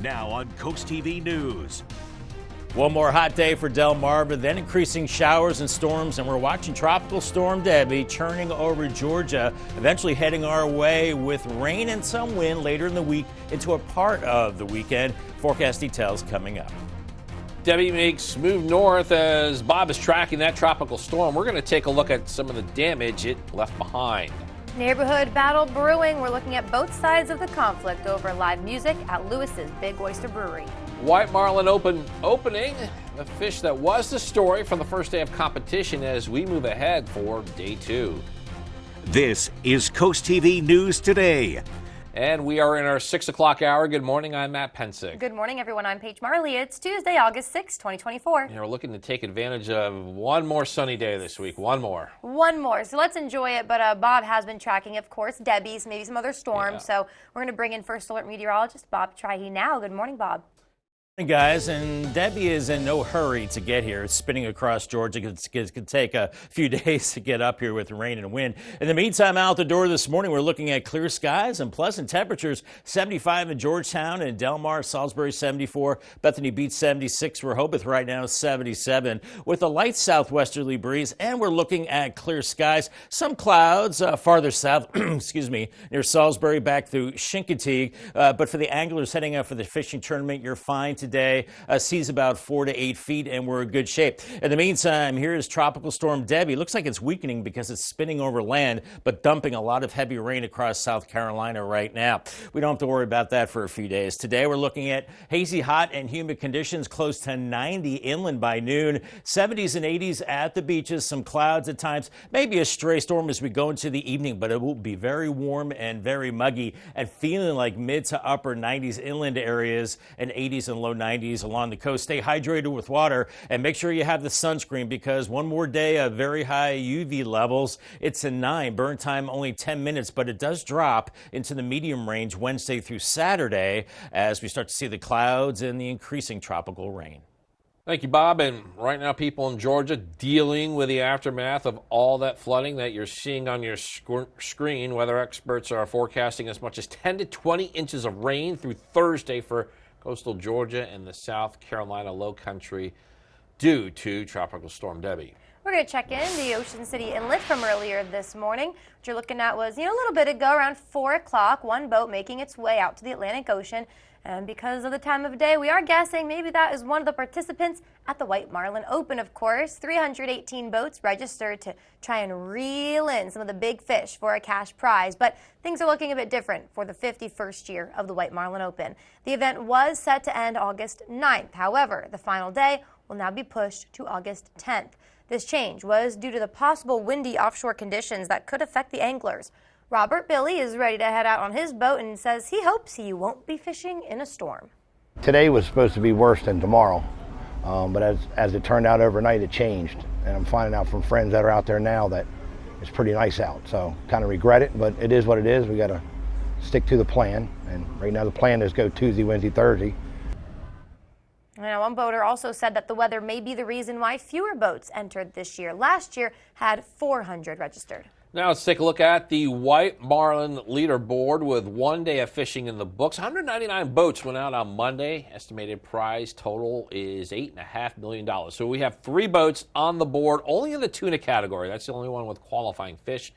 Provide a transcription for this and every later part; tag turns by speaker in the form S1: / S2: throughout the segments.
S1: Now on CoastTV News.
S2: One more hot day for Delmarva, then increasing showers and storms, and we're watching Tropical Storm Debbie churning over Georgia, eventually heading our way with rain and some wind later in the week into a part of the weekend. Forecast details coming up.
S3: Debbie makes move north as Bob is tracking that tropical storm. We're going to take a look at some of the damage it left behind.
S4: Neighborhood battle brewing. We're looking at both sides of the conflict over live music at Lewis's Big Oyster Brewery.
S3: White Marlin Open opening, the fish that was the story from the first day of competition as we move ahead for day 2.
S1: This is CoastTV News Today.
S3: And we are in our 6 o'clock hour. Good morning, I'm Matt Pensick.
S4: Good morning, everyone. I'm Paige Marley. It's Tuesday, August 6, 2024.
S3: And we're looking to take advantage of one more sunny day this week. One more.
S4: So let's enjoy it. But Bob has been tracking, of course, Debbie's, maybe some other storms. So we're going to bring in First Alert meteorologist Bob Trihey now. Good morning, Bob.
S2: Hey guys, and Debbie is in no hurry to get here. It's spinning across Georgia. It could take a few days to get up here with rain and wind. In the meantime, out the door this morning, we're looking at clear skies and pleasant temperatures. 75 in Georgetown and Delmar, Salisbury 74, Bethany Beach 76, Rehoboth right now 77 with a light southwesterly breeze, and we're looking at clear skies. Some clouds farther south, excuse me, near Salisbury back through Chincoteague. But for the anglers heading out for the fishing tournament, you're fine today. Seas about 4 to 8 feet, and we're in good shape. In the meantime, here is Tropical Storm Debbie. Looks like it's weakening because it's spinning over land, but dumping a lot of heavy rain across South Carolina right now. We don't have to worry about that for a few days. Today, we're looking at hazy, hot, and humid conditions close to 90 inland by noon. 70s and 80s at the beaches. Some clouds at times. Maybe a stray storm as we go into the evening, but it will be very warm and very muggy and feeling like mid to upper 90s inland areas and 80s and low 90s along the coast. Stay hydrated with water and make sure you have the sunscreen because one more day of very high UV levels. It's a 9. Burn time only 10 minutes, but it does drop into the medium range Wednesday through Saturday as we start to see the clouds and the increasing tropical rain.
S3: Thank you, Bob. And right now, people in Georgia dealing with the aftermath of all that flooding that you're seeing on your screen. Weather experts are forecasting as much as 10 to 20 inches of rain through Thursday for coastal Georgia and the South Carolina low country due to Tropical Storm Debbie.
S4: We're going to check in the Ocean City Inlet from earlier this morning. What you're looking at was, a little bit ago, around 4 o'clock, one boat making its way out to the Atlantic Ocean. And because of the time of day, we are guessing maybe that is one of the participants at the White Marlin Open, of course. 318 boats registered to try and reel in some of the big fish for a cash prize. But things are looking a bit different for the 51st year of the White Marlin Open. The event was set to end August 9th. However, the final day will now be pushed to August 10th. This change was due to the possible windy offshore conditions that could affect the anglers. Robert Billy is ready to head out on his boat and says he hopes he won't be fishing in a storm.
S5: Today was supposed to be worse than tomorrow, but as it turned out overnight, it changed. And I'm finding out from friends that are out there now that it's pretty nice out. So kind of regret it, but it is what it is. We got to stick to the plan. And right now the plan is go Tuesday, Wednesday, Thursday.
S4: Now, one boater also said that the weather may be the reason why fewer boats entered this year. Last year had 400 registered.
S3: Now let's take a look at the White Marlin leaderboard with one day of fishing in the books. 199 boats went out on Monday. Estimated prize total is $8.5 million. So we have 3 boats on the board, only in the tuna category. That's the only one with qualifying fish.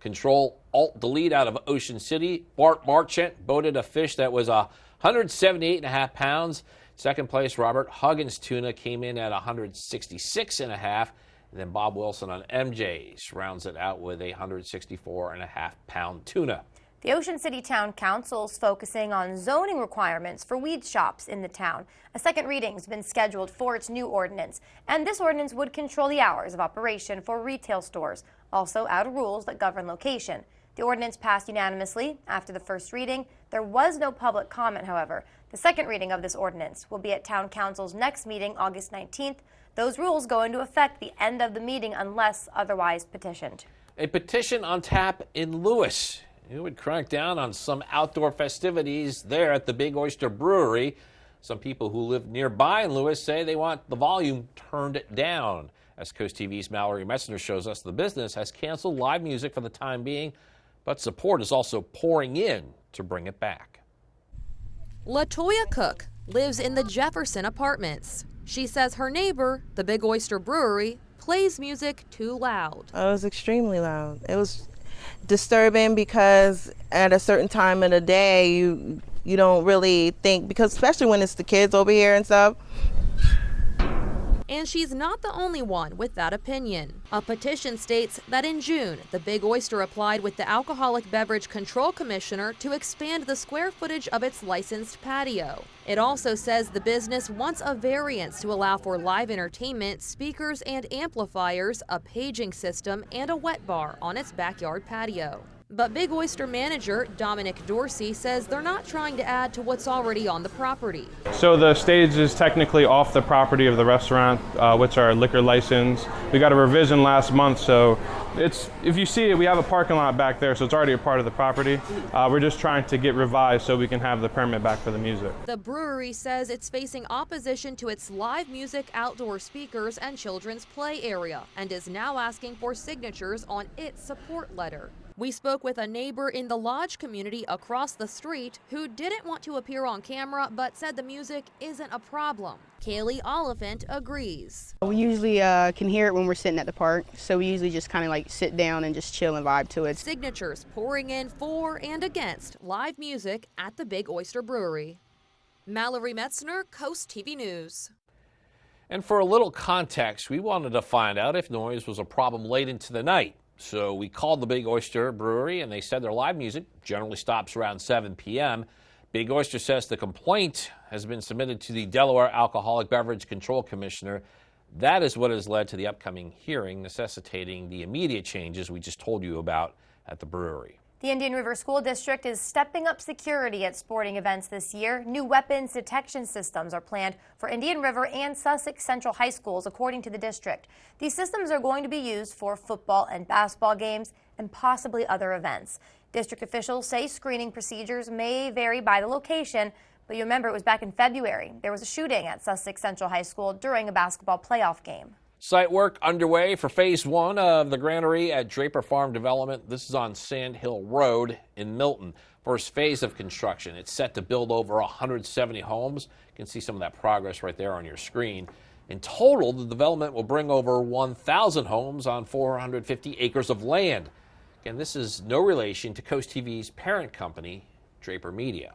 S3: Control Alt Delete out of Ocean City. Bart Marchant boated a fish that was 178.5 pounds. Second place, Robert Huggins tuna came in at 166.5. And then Bob Wilson on MJ's rounds it out with a 164.5-pound tuna.
S4: The Ocean City Town Council is focusing on zoning requirements for weed shops in the town. A second reading has been scheduled for its new ordinance, and this ordinance would control the hours of operation for retail stores, also add rules that govern location. The ordinance passed unanimously after the first reading. There was no public comment, however. The second reading of this ordinance will be at Town Council's next meeting, August 19th. Those rules go into effect the end of the meeting unless otherwise petitioned.
S3: A petition on tap in Lewis. It would crack down on some outdoor festivities there at the Big Oyster Brewery. Some people who live nearby in Lewis say they want the volume turned down. As CoastTV's Mallory Messner shows us, the business has canceled live music for the time being, but support is also pouring in to bring it back.
S6: LaToya Cook lives in the Jefferson Apartments. She says her neighbor, the Big Oyster Brewery, plays music too loud.
S7: It was extremely loud. It was disturbing because at a certain time of the day, you don't really think, because especially when it's the kids over here and stuff.
S6: And she's not the only one with that opinion. A petition states that in June, the Big Oyster applied with the Alcoholic Beverage Control Commissioner to expand the square footage of its licensed patio. It also says the business wants a variance to allow for live entertainment, speakers and amplifiers, a paging system, and a wet bar on its backyard patio. But Big Oyster manager Dominic Dorsey says they're not trying to add to what's already on the property.
S8: So the stage is technically off the property of the restaurant, which our liquor license. We got a revision last month, so if you see it, we have a parking lot back there, so it's already a part of the property. We're just trying to get revised so we can have the permit back for the music.
S6: The brewery says it's facing opposition to its live music, outdoor speakers, and children's play area, and is now asking for signatures on its support letter. We spoke with a neighbor in the lodge community across the street who didn't want to appear on camera but said the music isn't a problem. Kaylee Oliphant agrees.
S9: We usually can hear it when we're sitting at the park, so we usually just kind of like sit down and just chill and vibe to it.
S6: Signatures pouring in for and against live music at the Big Oyster Brewery. Mallory Metzner, Coast TV News.
S3: And for a little context, we wanted to find out if noise was a problem late into the night. So we called the Big Oyster Brewery, and they said their live music generally stops around 7 p.m. Big Oyster says the complaint has been submitted to the Delaware Alcoholic Beverage Control Commissioner. That is what has led to the upcoming hearing, necessitating the immediate changes we just told you about at the brewery.
S4: The Indian River School District is stepping up security at sporting events this year. New weapons detection systems are planned for Indian River and Sussex Central High Schools, according to the district. These systems are going to be used for football and basketball games and possibly other events. District officials say screening procedures may vary by the location, but you remember it was back in February. There was a shooting at Sussex Central High School during a basketball playoff game.
S3: Site work underway for Phase 1 of the granary at Draper Farm Development. This is on Sand Hill Road in Milton. First phase of construction. It's set to build over 170 homes. You can see some of that progress right there on your screen. In total, the development will bring over 1,000 homes on 450 acres of land. Again, this is no relation to Coast TV's parent company, Draper Media.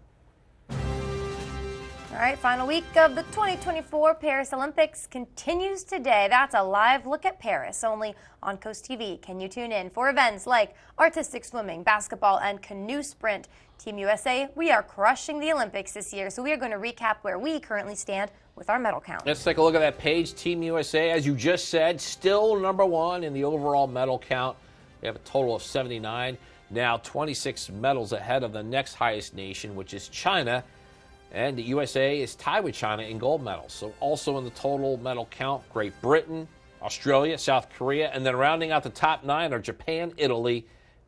S4: All right, final week of the 2024 Paris Olympics continues today. That's a live look at Paris, only on Coast TV. Can you tune in for events like artistic swimming, basketball, and canoe sprint? Team USA, we are crushing the Olympics this year, so we are going to recap where we currently stand with our medal count.
S3: Let's take a look at that page. Team USA, as you just said, still #1 in the overall medal count. We have a total of 79. Now 26 medals ahead of the next highest nation, which is China. And the USA is tied with China in gold medals. So also in the total medal count, Great Britain, Australia, South Korea, and then rounding out the top 9 are Japan, Italy,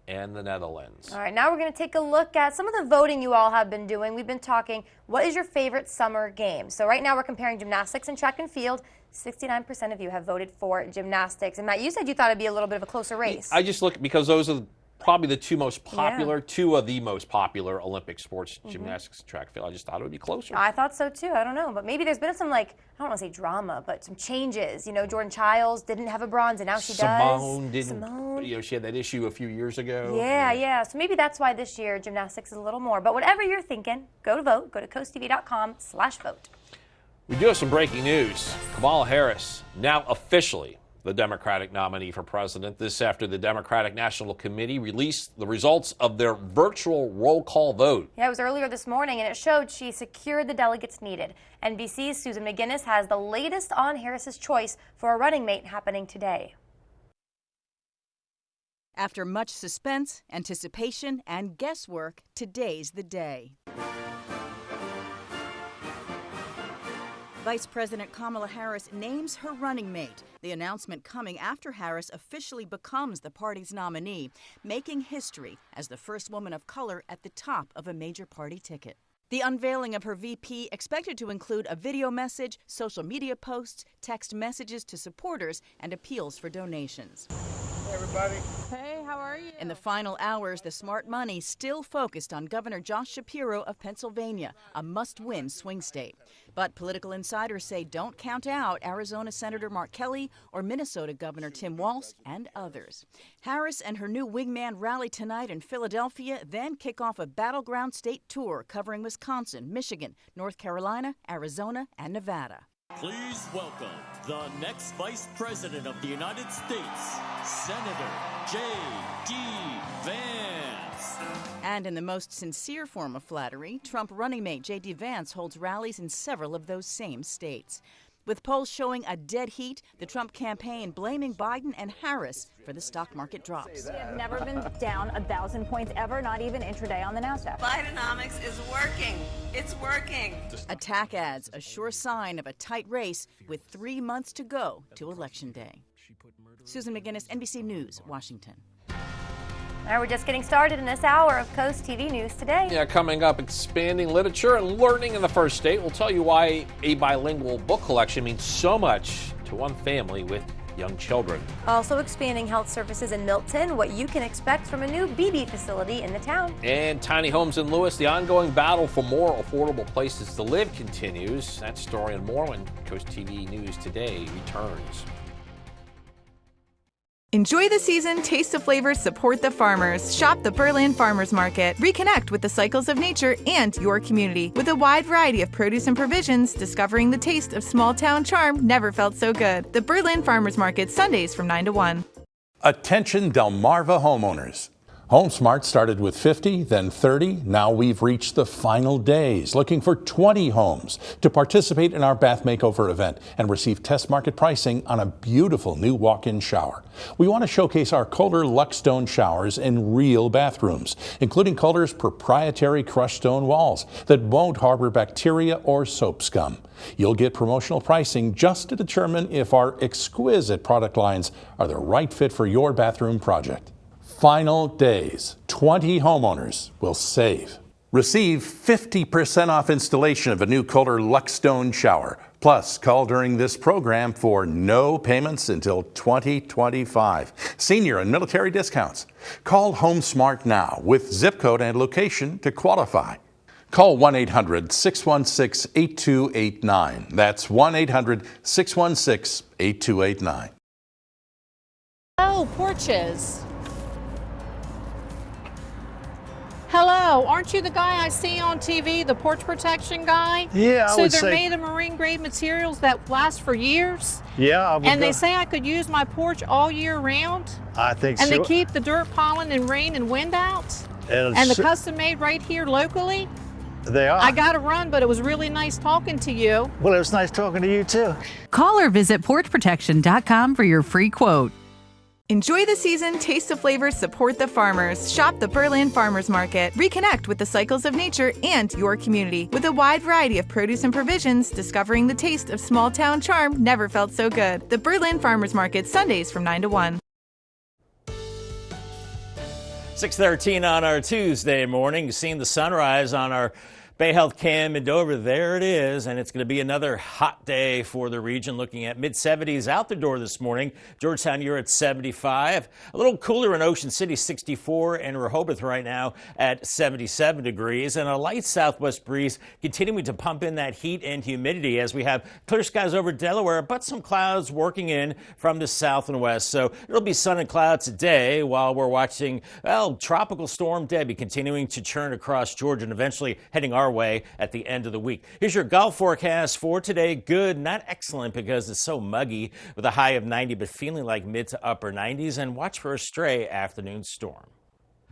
S3: and the Netherlands. All
S4: right, now we're going to take a look at some of the voting you all have been doing. We've been talking, what is your favorite summer game? So right now we're comparing gymnastics and track and field. 69% of you have voted for gymnastics. And Matt, you said you thought it'd be a little bit of a closer race.
S3: I just look because those are probably the two most popular, two of the most popular Olympic sports, gymnastics and track and field. I just thought it would be closer.
S4: I thought so too. I don't know, but maybe there's been some, like, I don't want to say drama, but some changes. You know, Jordan Childs didn't have a bronze, and now she does.
S3: Simone, you know, she had that issue a few years ago.
S4: Yeah. So maybe that's why this year gymnastics is a little more. But whatever you're thinking, go to vote. Go to coasttv.com/vote.
S3: We do have some breaking news. Kamala Harris now officially the Democratic nominee for president. This after the Democratic National Committee released the results of their virtual roll call vote.
S4: Yeah, it was earlier this morning, and it showed she secured the delegates needed. NBC's Susan McGinnis has the latest on Harris's choice for a running mate happening today.
S10: After much suspense, anticipation, and guesswork, today's the day. Vice President Kamala Harris names her running mate. The announcement coming after Harris officially becomes the party's nominee, making history as the first woman of color at the top of a major party ticket. The unveiling of her VP expected to include a video message, social media posts, text messages to supporters, and appeals for donations.
S11: Hey, everybody.
S12: Hey, how are
S9: are you?
S10: In the final hours, the smart money still focused on Governor Josh Shapiro of Pennsylvania, a must-win swing state. But political insiders say don't count out Arizona Senator Mark Kelly or Minnesota Governor Tim Walz and others. Harris and her new wingman rally tonight in Philadelphia, then kick off a battleground state tour covering Wisconsin, Michigan, North Carolina, Arizona, and Nevada.
S11: Please welcome the next Vice President of the United States, Senator J.D. Vance.
S10: And in the most sincere form of flattery, Trump running mate J.D. Vance holds rallies in several of those same states. With polls showing a dead heat, the Trump campaign blaming Biden and Harris for the stock market drops.
S12: We have never been down 1,000 points ever, not even intraday on the NASDAQ.
S13: Bidenomics is working. It's working.
S10: Attack ads, a sure sign of a tight race with 3 months to go to Election Day. Susan McGinnis, NBC News, Washington.
S4: All right, we're just getting started in this hour of Coast TV News Today.
S3: Yeah, coming up, expanding literature and learning in the first state. We'll tell you why a bilingual book collection means so much to one family with young children.
S4: Also expanding health services in Milton, what you can expect from a new BB facility in the town.
S3: And tiny homes in Lewis, the ongoing battle for more affordable places to live continues. That story and more when Coast TV News Today returns.
S14: Enjoy the season, taste the flavors, support the farmers. Shop the Berlin Farmers Market. Reconnect with the cycles of nature and your community. With a wide variety of produce and provisions, discovering the taste of small town charm never felt so good. The Berlin Farmers Market, Sundays from 9 to 1.
S15: Attention Delmarva homeowners. HomeSmart started with 50, then 30. Now we've reached the final days, looking for 20 homes to participate in our bath makeover event and receive test market pricing on a beautiful new walk-in shower. We want to showcase our Kohler Luxe Stone showers in real bathrooms, including Kohler's proprietary crushed stone walls that won't harbor bacteria or soap scum. You'll get promotional pricing just to determine if our exquisite product lines are the right fit for your bathroom project. Final days, 20 homeowners will save. Receive 50% off installation of a new Kohler Luxe Stone shower. Plus, call during this program for no payments until 2025. Senior and military discounts. Call HomeSmart now with zip code and location to qualify. Call 1-800-616-8289. That's 1-800-616-8289.
S16: Oh, porches. Hello, aren't you the guy I see on TV, the porch protection guy?
S17: Yeah, I would say.
S16: So they're made of marine grade materials that last for years?
S17: Yeah, I would.
S16: And they say I could use my porch all year round?
S17: I think so.
S16: And they keep the dirt, pollen, and rain and wind out? And the custom made right here locally?
S17: They are.
S16: I got to run, but it was really nice talking to you.
S17: Well, it was nice talking to you too.
S18: Call or visit porchprotection.com for your free quote.
S14: Enjoy the season, taste the flavors, support the farmers. Shop the Berlin Farmers Market. Reconnect with the cycles of nature and your community. With a wide variety of produce and provisions, discovering the taste of small town charm never felt so good. The Berlin Farmers Market, Sundays from 9 to 1.
S2: 6:13 on our Tuesday morning. Seeing the sunrise on our Bay Health Cam in Dover. There it is, and it's going to be another hot day for the region. Looking at mid-70s out the door this morning. Georgetown, you're at 75. A little cooler in Ocean City, 64, and Rehoboth right now at 77 degrees. And a light southwest breeze continuing to pump in that heat and humidity as we have clear skies over Delaware, but some clouds working in from the south and west. So it'll be sun and clouds today while we're watching, well, Tropical Storm Debbie continuing to churn across Georgia and eventually heading our way at the end of the week. Here's your golf forecast for today. Good, not excellent because it's so muggy with a high of 90, but feeling like mid to upper 90s. And watch for a stray afternoon storm.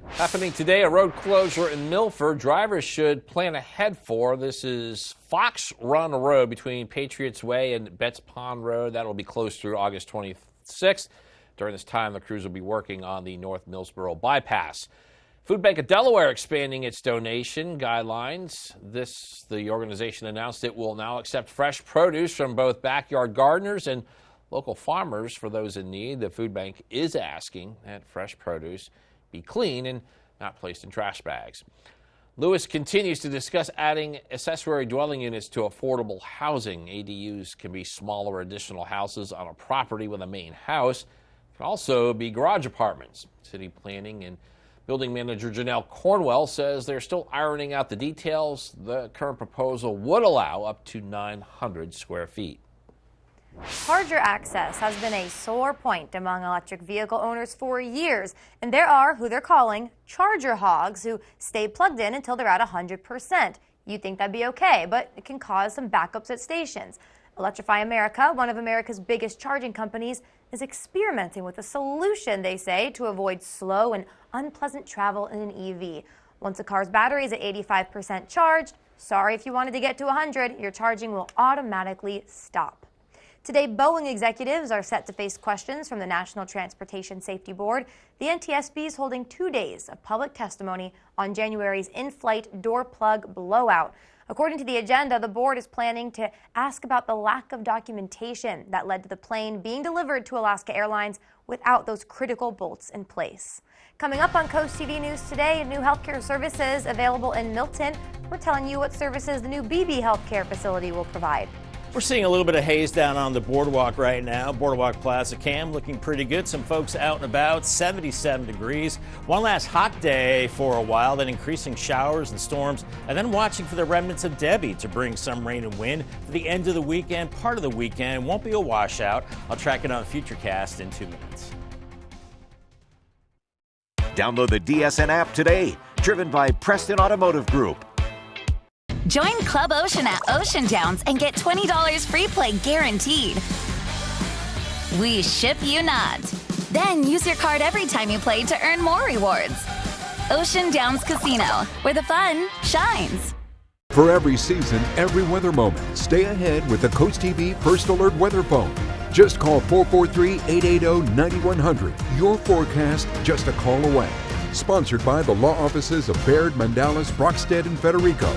S3: Happening today, a road closure in Milford. Drivers should plan ahead for. This is Fox Run Road between Patriots Way and Betts Pond Road. That will be closed through August 26th. During this time, the crews will be working on the North Millsboro bypass. Food Bank of Delaware expanding its donation guidelines. The organization announced it will now accept fresh produce from both backyard gardeners and local farmers for those in need. The food bank is asking that fresh produce be clean and not placed in trash bags. Lewis continues to discuss adding accessory dwelling units to affordable housing. ADUs can be smaller additional houses on a property with a main house. Could also be garage apartments. City planning and building manager Janelle Cornwell says they're still ironing out the details. The current proposal would allow up to 900 square feet.
S4: Charger access has been a sore point among electric vehicle owners for years, and there are who they're calling charger hogs who stay plugged in until they're at 100%. You'd think that'd be okay, but it can cause some backups at stations. Electrify America, one of America's biggest charging companies, is experimenting with a solution, they say, to avoid slow and unpleasant travel in an EV. Once a car's battery is at 85% charged, sorry if you wanted to get to 100, your charging will automatically stop. Today, Boeing executives are set to face questions from the National Transportation Safety Board. The NTSB is holding 2 days of public testimony on January's in-flight door plug blowout. According to the agenda, the board is planning to ask about the lack of documentation that led to the plane being delivered to Alaska Airlines without those critical bolts in place. Coming up on Coast TV News today, new healthcare services available in Milton. We're telling you what services the new BB Healthcare facility will provide.
S2: We're seeing a little bit of haze down on the boardwalk right now. Boardwalk Plaza Cam looking pretty good. Some folks out and about, 77 degrees. One last hot day for a while, then increasing showers and storms, and then watching for the remnants of Debbie to bring some rain and wind for the end of the weekend. Part of the weekend won't be a washout. I'll track it on Futurecast in 2 minutes.
S1: Download the DSN app today. Driven by Preston Automotive Group.
S19: Join Club Ocean at Ocean Downs and get $20 free play guaranteed. We ship you not. Then use your card every time you play to earn more rewards. Ocean Downs Casino, where the fun shines.
S20: For every season, every weather moment, stay ahead with the Coast TV First Alert Weather Phone. Just call 443-880-9100. Your forecast just a call away. Sponsored by the law offices of Baird, Mandalis, Brockstead, and Federico.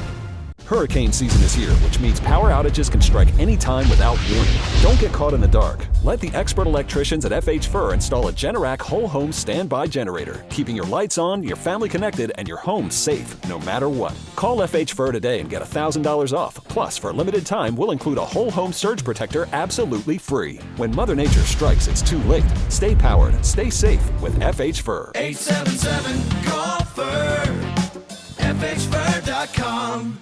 S21: Hurricane season is here, which means power outages can strike anytime without warning. Don't get caught in the dark. Let the expert electricians at FH Fur install a Generac whole home standby generator, keeping your lights on, your family connected, and your home safe no matter what. Call FH Fur today and get $1,000 off. Plus, for a limited time, we'll include a whole home surge protector absolutely free. When Mother Nature strikes, it's too late. Stay powered, stay safe with FH Fur.
S22: 877-GOLFER. FHFur.com.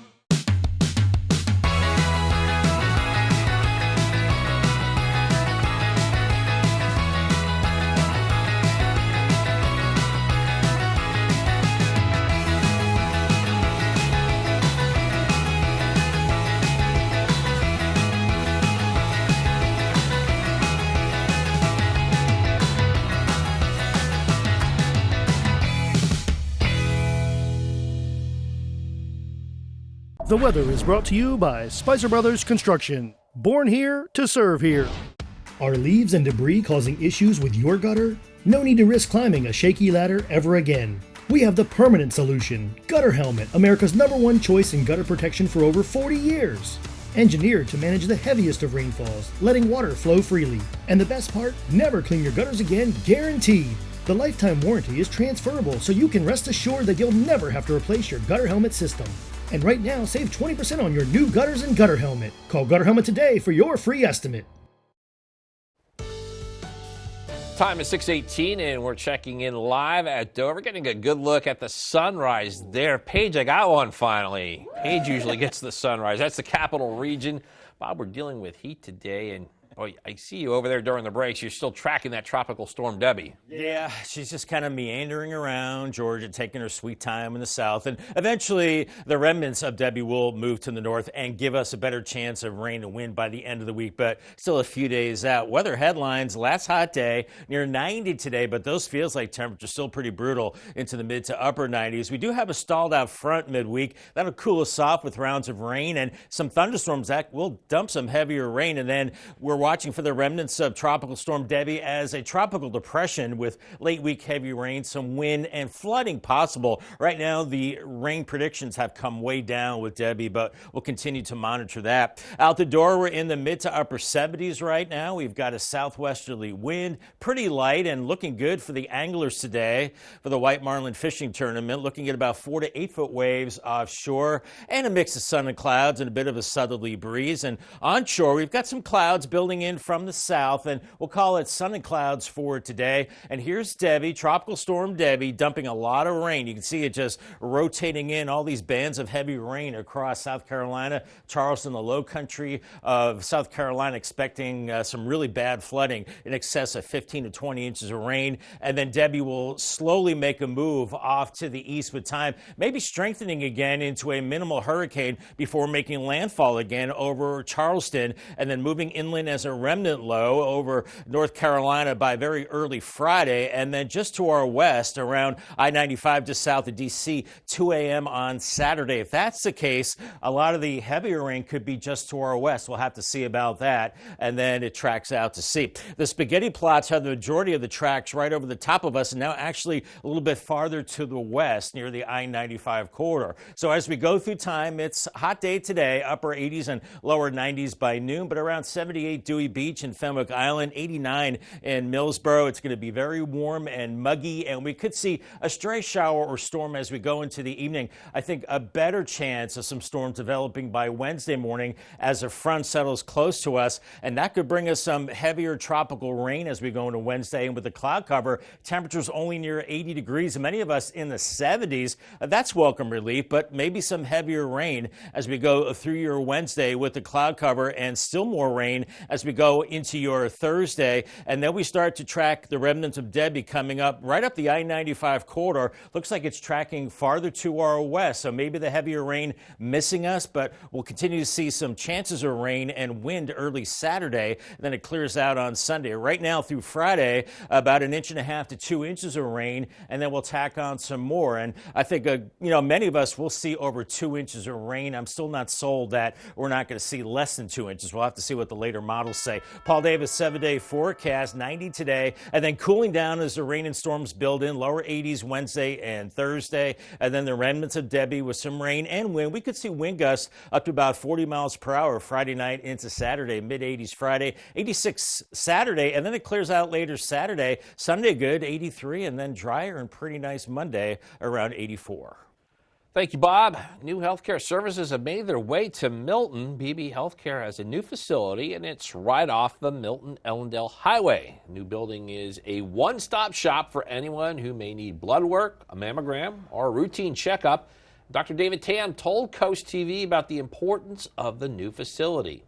S23: The weather is brought to you by Spicer Brothers Construction. Born here to serve here. Are leaves and debris causing issues with your gutter? No need to risk climbing a shaky ladder ever again. We have the permanent solution. Gutter Helmet, America's #1 choice in gutter protection for over 40 years. Engineered to manage the heaviest of rainfalls, letting water flow freely. And the best part, never clean your gutters again, guaranteed. The lifetime warranty is transferable, so you can rest assured that you'll never have to replace your gutter helmet system. And right now, save 20% on your new gutters and Gutter Helmet. Call Gutter Helmet today for your free estimate.
S3: Time is 6:18, and we're checking in live at Dover, getting a good look at the sunrise there. Paige, I got one finally. Paige usually gets the sunrise. That's the capital region. Bob, we're dealing with heat today, and boy, I see you over there during the breaks. You're still tracking that tropical storm Debbie.
S2: Yeah, she's just kind of meandering around Georgia, taking her sweet time in the south. And eventually, the remnants of Debbie will move to the north and give us a better chance of rain and wind by the end of the week. But still a few days out. Weather headlines, last hot day, near 90 today. But those feels like temperatures still pretty brutal into the mid to upper 90s. We do have a stalled out front midweek. That'll cool us off with rounds of rain and some thunderstorms that will dump some heavier rain. And then we're watching for the remnants of Tropical Storm Debbie as a tropical depression with late week heavy rain, some wind and flooding possible. Right now, the rain predictions have come way down with Debbie, but we'll continue to monitor that. Out the door, we're in the mid to upper 70s right now. We've got a southwesterly wind, pretty light and looking good for the anglers today for the White Marlin fishing tournament. Looking at about 4 to 8 foot waves offshore and a mix of sun and clouds and a bit of a southerly breeze. And onshore, we've got some clouds building coming in from the south, and we'll call it sun and clouds for today. And here's Debbie, Tropical Storm Debbie, dumping a lot of rain. You can see it just rotating in, all these bands of heavy rain across South Carolina, Charleston, the low country of South Carolina, expecting some really bad flooding in excess of 15 to 20 inches of rain. And then Debbie will slowly make a move off to the east with time, maybe strengthening again into a minimal hurricane before making landfall again over Charleston, and then moving inland as a remnant low over North Carolina by very early Friday, and then just to our west around I-95 just south of D.C. 2 a.m. on Saturday. If that's the case, a lot of the heavier rain could be just to our west. We'll have to see about that, and then it tracks out to sea. The spaghetti plots have the majority of the tracks right over the top of us, and now actually a little bit farther to the west near the I-95 corridor. So as we go through time, it's a hot day today, upper 80s and lower 90s by noon, but around 78 Dewey Beach and Fenwick Island, 89 in Millsboro. It's going to be very warm and muggy, and we could see a stray shower or storm as we go into the evening. I think a better chance of some storms developing by Wednesday morning as a front settles close to us, and that could bring us some heavier tropical rain as we go into Wednesday. And with the cloud cover, temperatures only near 80 degrees, and many of us in the 70s. That's welcome relief, but maybe some heavier rain as we go through your Wednesday with the cloud cover, and still more rain as we go into your Thursday. And then we start to track the remnants of Debbie coming up right up the I-95 corridor. Looks like it's tracking farther to our west, so maybe the heavier rain missing us, but we'll continue to see some chances of rain and wind early Saturday. And then it clears out on Sunday. Right now through Friday, about 1.5 to 2 inches of rain, and then we'll tack on some more. And I think, many of us will see over 2 inches of rain. I'm still not sold that we're not going to see less than 2 inches. We'll have to see what the later models say. Paul Davis, 7-day forecast, 90 today, and then cooling down as the rain and storms build in, lower 80s Wednesday and Thursday, and then the remnants of Debbie with some rain and wind. We could see wind gusts up to about 40 miles per hour Friday night into Saturday, mid-80s Friday, 86 Saturday, and then it clears out later Saturday. Sunday good, 83, and then drier and pretty nice Monday around 84.
S3: Thank you, Bob. New healthcare services have made their way to Milton. BB Healthcare has a new facility, and it's right off the Milton-Ellendale Highway. The new building is a one-stop shop for anyone who may need blood work, a mammogram, or a routine checkup. Dr. David Tam told CoastTV about the importance of the new facility.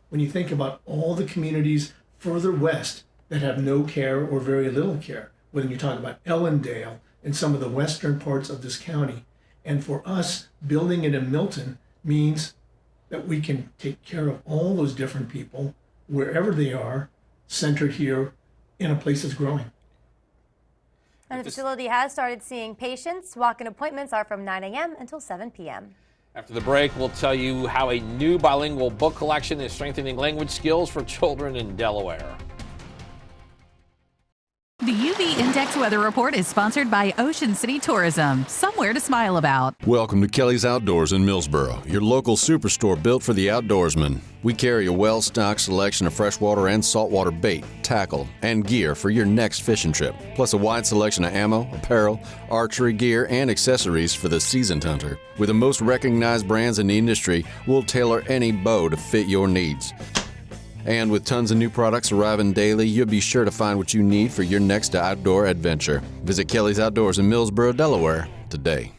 S23: When you think about all the communities further west that have no care or very little care, when you talk about Ellendale and some of the western parts of this county, and for us, building it in Milton means that we can take care of all those different people wherever they are, centered here in a place that's growing.
S4: And the facility has started seeing patients. Walk-in appointments are from 9 a.m. until 7 p.m.
S3: After the break, we'll tell you how a new bilingual book collection is strengthening language skills for children in Delaware.
S18: The UV Index Weather Report is sponsored by Ocean City Tourism, somewhere to smile about.
S5: Welcome to Kelly's Outdoors in Millsboro, your local superstore built for the outdoorsman. We carry a well-stocked selection of freshwater and saltwater bait, tackle, and gear for your next fishing trip, plus a wide selection of ammo, apparel, archery gear, and accessories for the seasoned hunter. With the most recognized brands in the industry, we'll tailor any bow to fit your needs. And with tons of new products arriving daily, you'll be sure to find what you need for your next outdoor adventure. Visit Kelly's Outdoors in Millsboro, Delaware today.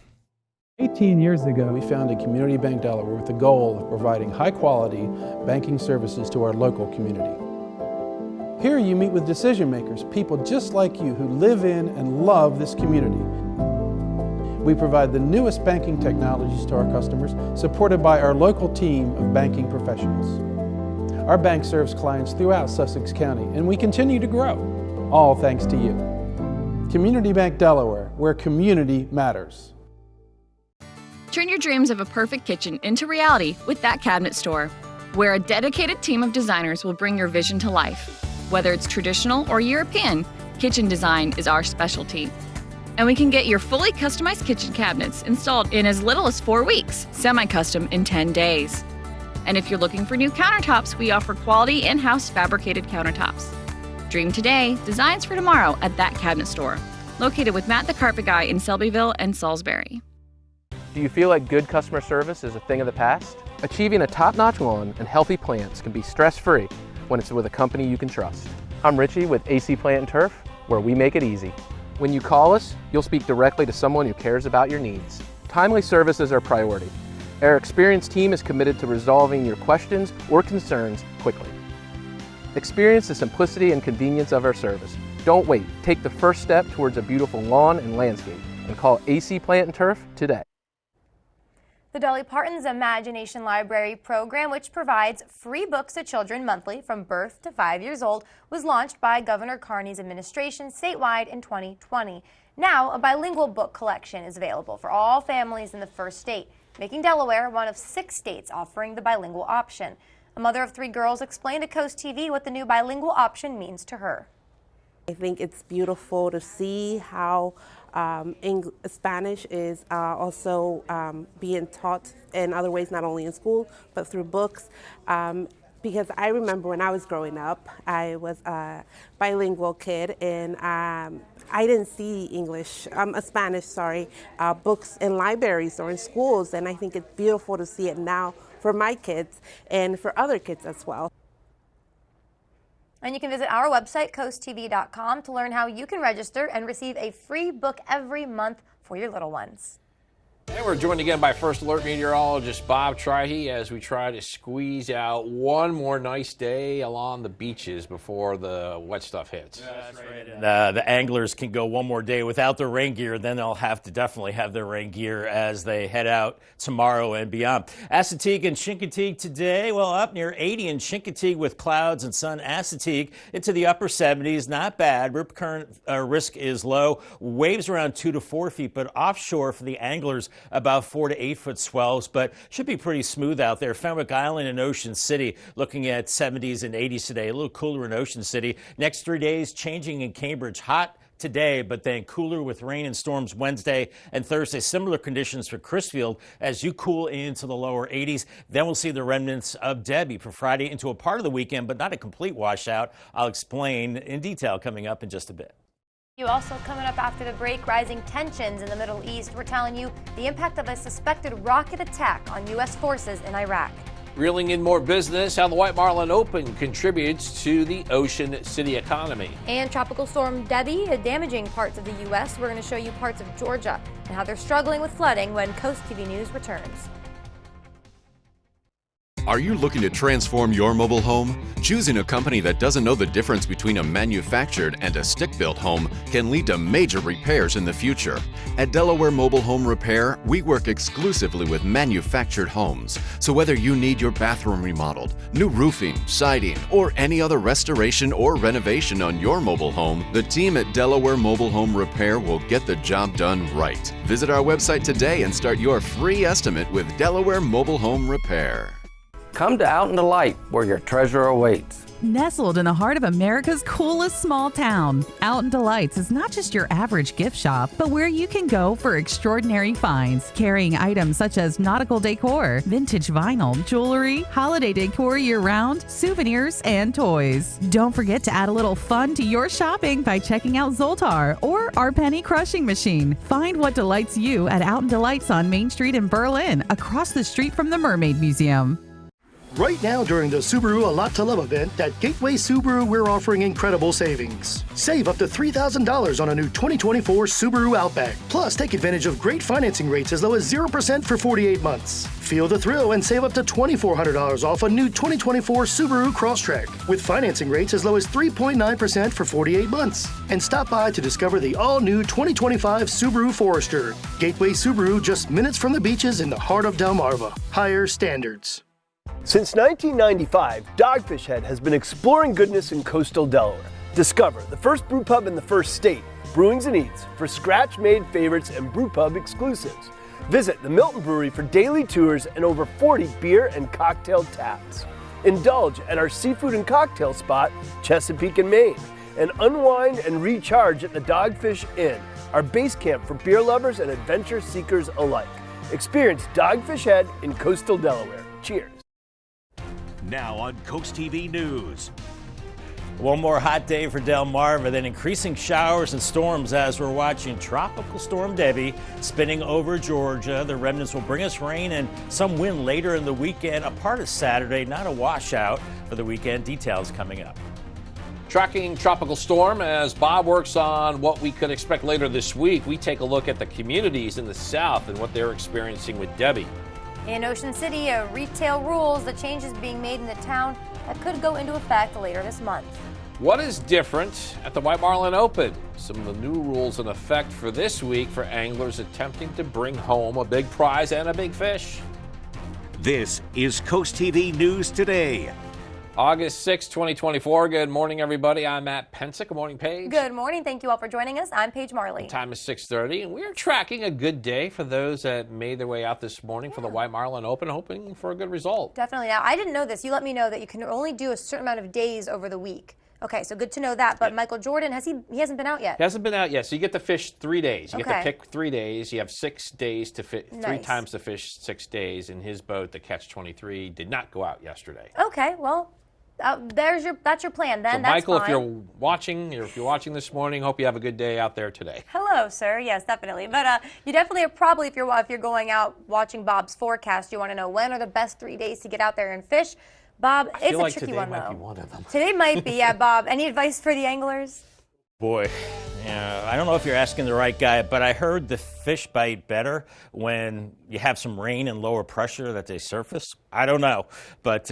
S7: 18 years ago, we founded Community Bank Delaware with the goal of providing high-quality banking services to our local community. Here you meet with decision makers, people just like you who live in and love this community. We provide the newest banking technologies to our customers, supported by our local team of banking professionals. Our bank serves clients throughout Sussex County, and we continue to grow, all thanks to you. Community Bank Delaware, where community matters.
S22: Turn your dreams of a perfect kitchen into reality with That Cabinet Store, where a dedicated team of designers will bring your vision to life. Whether it's traditional or European, kitchen design is our specialty. And we can get your fully customized kitchen cabinets installed in as little as 4 weeks, semi-custom in 10 days. And if you're looking for new countertops, we offer quality in-house fabricated countertops. Dream today, designs for tomorrow at That Cabinet Store, located with Matt the Carpet Guy in Selbyville and Salisbury.
S24: Do you feel like good customer service is a thing of the past? Achieving a top-notch lawn and healthy plants can be stress-free when it's with a company you can trust. I'm Richie with AC Plant and Turf, where we make it easy. When you call us, you'll speak directly to someone who cares about your needs. Timely service is our priority. Our experienced team is committed to resolving your questions or concerns quickly. Experience the simplicity and convenience of our service. Don't wait. Take the first step towards a beautiful lawn and landscape and call AC Plant and Turf today.
S4: The Dolly Parton's Imagination Library program, which provides free books to children monthly from birth to 5 years old, was launched by Governor Carney's administration statewide in 2020. Now, a bilingual book collection is available for all families in the first state, making Delaware one of 6 states offering the bilingual option. A mother of 3 girls explained to CoastTV what the new bilingual option means to her.
S6: I think it's beautiful to see how Spanish is also being taught in other ways, not only in school, but through books. Because I remember when I was growing up, I was a bilingual kid, and I didn't see Spanish, books in libraries or in schools, and I think it's beautiful to see it now for my kids and for other kids as well.
S4: And you can visit our website, CoastTV.com, to learn how you can register and receive a free book every month for your little ones.
S3: And we're joined again by First Alert meteorologist Bob Trihey as we try to squeeze out one more nice day along the beaches before the wet stuff hits.
S2: Yeah, that's right. And, the anglers can go one more day without their rain gear. Then they'll have to definitely have their rain gear as they head out tomorrow and beyond. Assateague and Chincoteague today, well, up near 80 in Chincoteague with clouds and sun. Assateague into the upper 70s, not bad. Rip current risk is low. Waves around 2 to 4 feet, but offshore for the anglers, about 4 to 8 foot swells, but should be pretty smooth out there. Fenwick Island and Ocean City looking at 70s and 80s today. A little cooler in Ocean City. Next 3 days changing in Cambridge. Hot today, but then cooler with rain and storms Wednesday and Thursday. Similar conditions for Crisfield as you cool into the lower 80s. Then we'll see the remnants of Debbie for Friday into a part of the weekend, but not a complete washout. I'll explain in detail coming up in just a bit.
S4: You also coming up after the break, rising tensions in the Middle East. We're telling you the impact of a suspected rocket attack on U.S. forces in Iraq.
S3: Reeling in more business, how the White Marlin Open contributes to the Ocean City economy.
S4: And Tropical Storm Debbie damaging parts of the U.S. We're going to show you parts of Georgia and how they're struggling with flooding when CoastTV News returns.
S5: Are you looking to transform your mobile home? Choosing a company that doesn't know the difference between a manufactured and a stick-built home can lead to major repairs in the future. At Delaware Mobile Home Repair, we work exclusively with manufactured homes. So whether you need your bathroom remodeled, new roofing, siding, or any other restoration or renovation on your mobile home, the team at Delaware Mobile Home Repair will get the job done right. Visit our website today and start your free estimate with Delaware Mobile Home Repair.
S8: Come to Out in the Light, where your treasure awaits.
S18: Nestled in the heart of America's coolest small town, Out in Delights is not just your average gift shop, but where you can go for extraordinary finds, carrying items such as nautical decor, vintage vinyl, jewelry, holiday decor year-round, souvenirs, and toys. Don't forget to add a little fun to your shopping by checking out Zoltar or our penny crushing machine. Find what delights you at Out in Delights on Main Street in Berlin, across the street from the Mermaid Museum.
S23: Right now during the Subaru A Lot to Love event at Gateway Subaru, we're offering incredible savings. Save up to $3,000 on a new 2024 Subaru Outback. Plus, take advantage of great financing rates as low as 0% for 48 months. Feel the thrill and save up to $2,400 off a new 2024 Subaru Crosstrek with financing rates as low as 3.9% for 48 months. And stop by to discover the all-new 2025 Subaru Forester. Gateway Subaru, just minutes from the beaches in the heart of Delmarva. Higher standards.
S9: Since 1995, Dogfish Head has been exploring goodness in coastal Delaware. Discover the first brew pub in the first state, Brewings and Eats, for scratch-made favorites and brew pub exclusives. Visit the Milton Brewery for daily tours and over 40 beer and cocktail taps. Indulge at our seafood and cocktail spot, Chesapeake and Maine, and unwind and recharge at the Dogfish Inn, our base camp for beer lovers and adventure seekers alike. Experience Dogfish Head in coastal Delaware. Cheers.
S1: Now on CoastTV News.
S2: One more hot day for Delmarva, then increasing showers and storms as we're watching Tropical Storm Debbie spinning over Georgia. The remnants will bring us rain and some wind later in the weekend, a part of Saturday, not a washout for the weekend. Details coming up.
S3: Tracking Tropical Storm as Bob works on what we could expect later this week. We take a look at the communities in the south and what they're experiencing with Debbie.
S4: In Ocean City, retail rules, the changes being made in the town that could go into effect later this month.
S3: What is different at the White Marlin Open? Some of the new rules in effect for this week for anglers attempting to bring home a big prize and a big fish.
S1: This is CoastTV News Today.
S3: August 6, 2024. Good morning, everybody. I'm Matt Pensick. Good morning, Paige.
S4: Good morning. Thank you all for joining us. I'm Paige Marley.
S3: The time is 6:30, and we're tracking a good day for those that made their way out this morning for the White Marlin Open, hoping for a good result.
S4: Definitely. Now, I didn't know this. You let me know that you can only do a certain amount of days over the week. Okay, so good to know that. But Michael Jordan, he hasn't been out yet?
S3: He hasn't been out yet, so you get to fish 3 days. You get to
S4: Okay.
S3: pick 3 days. You have 6 days to fish,
S4: Nice.
S3: 3 times to fish 6 days. And his boat, the Catch 23, did not go out yesterday.
S4: Okay, well, that's your plan then.
S3: So
S4: That's
S3: Michael,
S4: fine.
S3: if you're watching this morning, hope you have a good day out there today.
S4: Hello, sir. Yes, definitely. But you definitely are probably, if you're going out watching Bob's forecast, you want to know when are the best 3 days to get out there and fish. Bob,
S3: I
S4: it's
S3: feel
S4: a
S3: like
S4: tricky
S3: today
S4: one,
S3: might
S4: though.
S3: be one of them.
S4: Today might be, yeah, Bob. Any advice for the anglers?
S2: Boy, I don't know if you're asking the right guy, but I heard the fish bite better when you have some rain and lower pressure that they surface. I don't know, but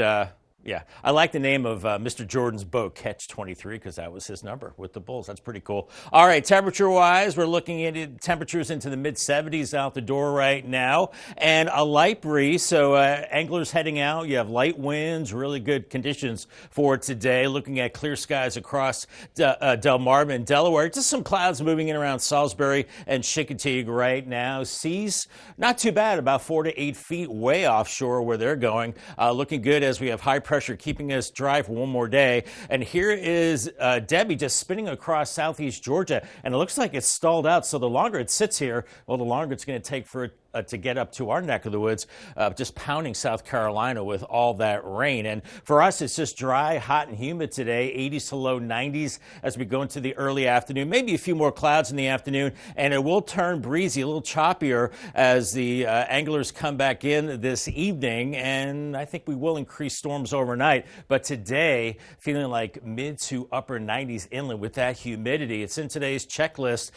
S2: yeah, I like the name of Mr. Jordan's boat, Catch 23, because that was his number with the Bulls. That's pretty cool. All right, temperature-wise, we're looking at temperatures into the mid-70s out the door right now, and a light breeze. So anglers heading out, you have light winds, really good conditions for today. Looking at clear skies across Delmarva and Delaware. Just some clouds moving in around Salisbury and Chincoteague right now. Seas, not too bad, about 4 to 8 feet way offshore where they're going. Looking good as we have high pressure keeping us dry for one more day. And here is Debbie just spinning across southeast Georgia, and it looks like it's stalled out. So the longer it sits here, well, the longer it's going to take for it to get up to our neck of the woods, just pounding South Carolina with all that rain. And for us, it's just dry, hot, and humid today, 80s to low 90s as we go into the early afternoon. Maybe a few more clouds in the afternoon, and it will turn breezy, a little choppier as the anglers come back in this evening. And I think we will increase storms overnight. But today, feeling like mid to upper 90s inland with that humidity. It's in today's checklist.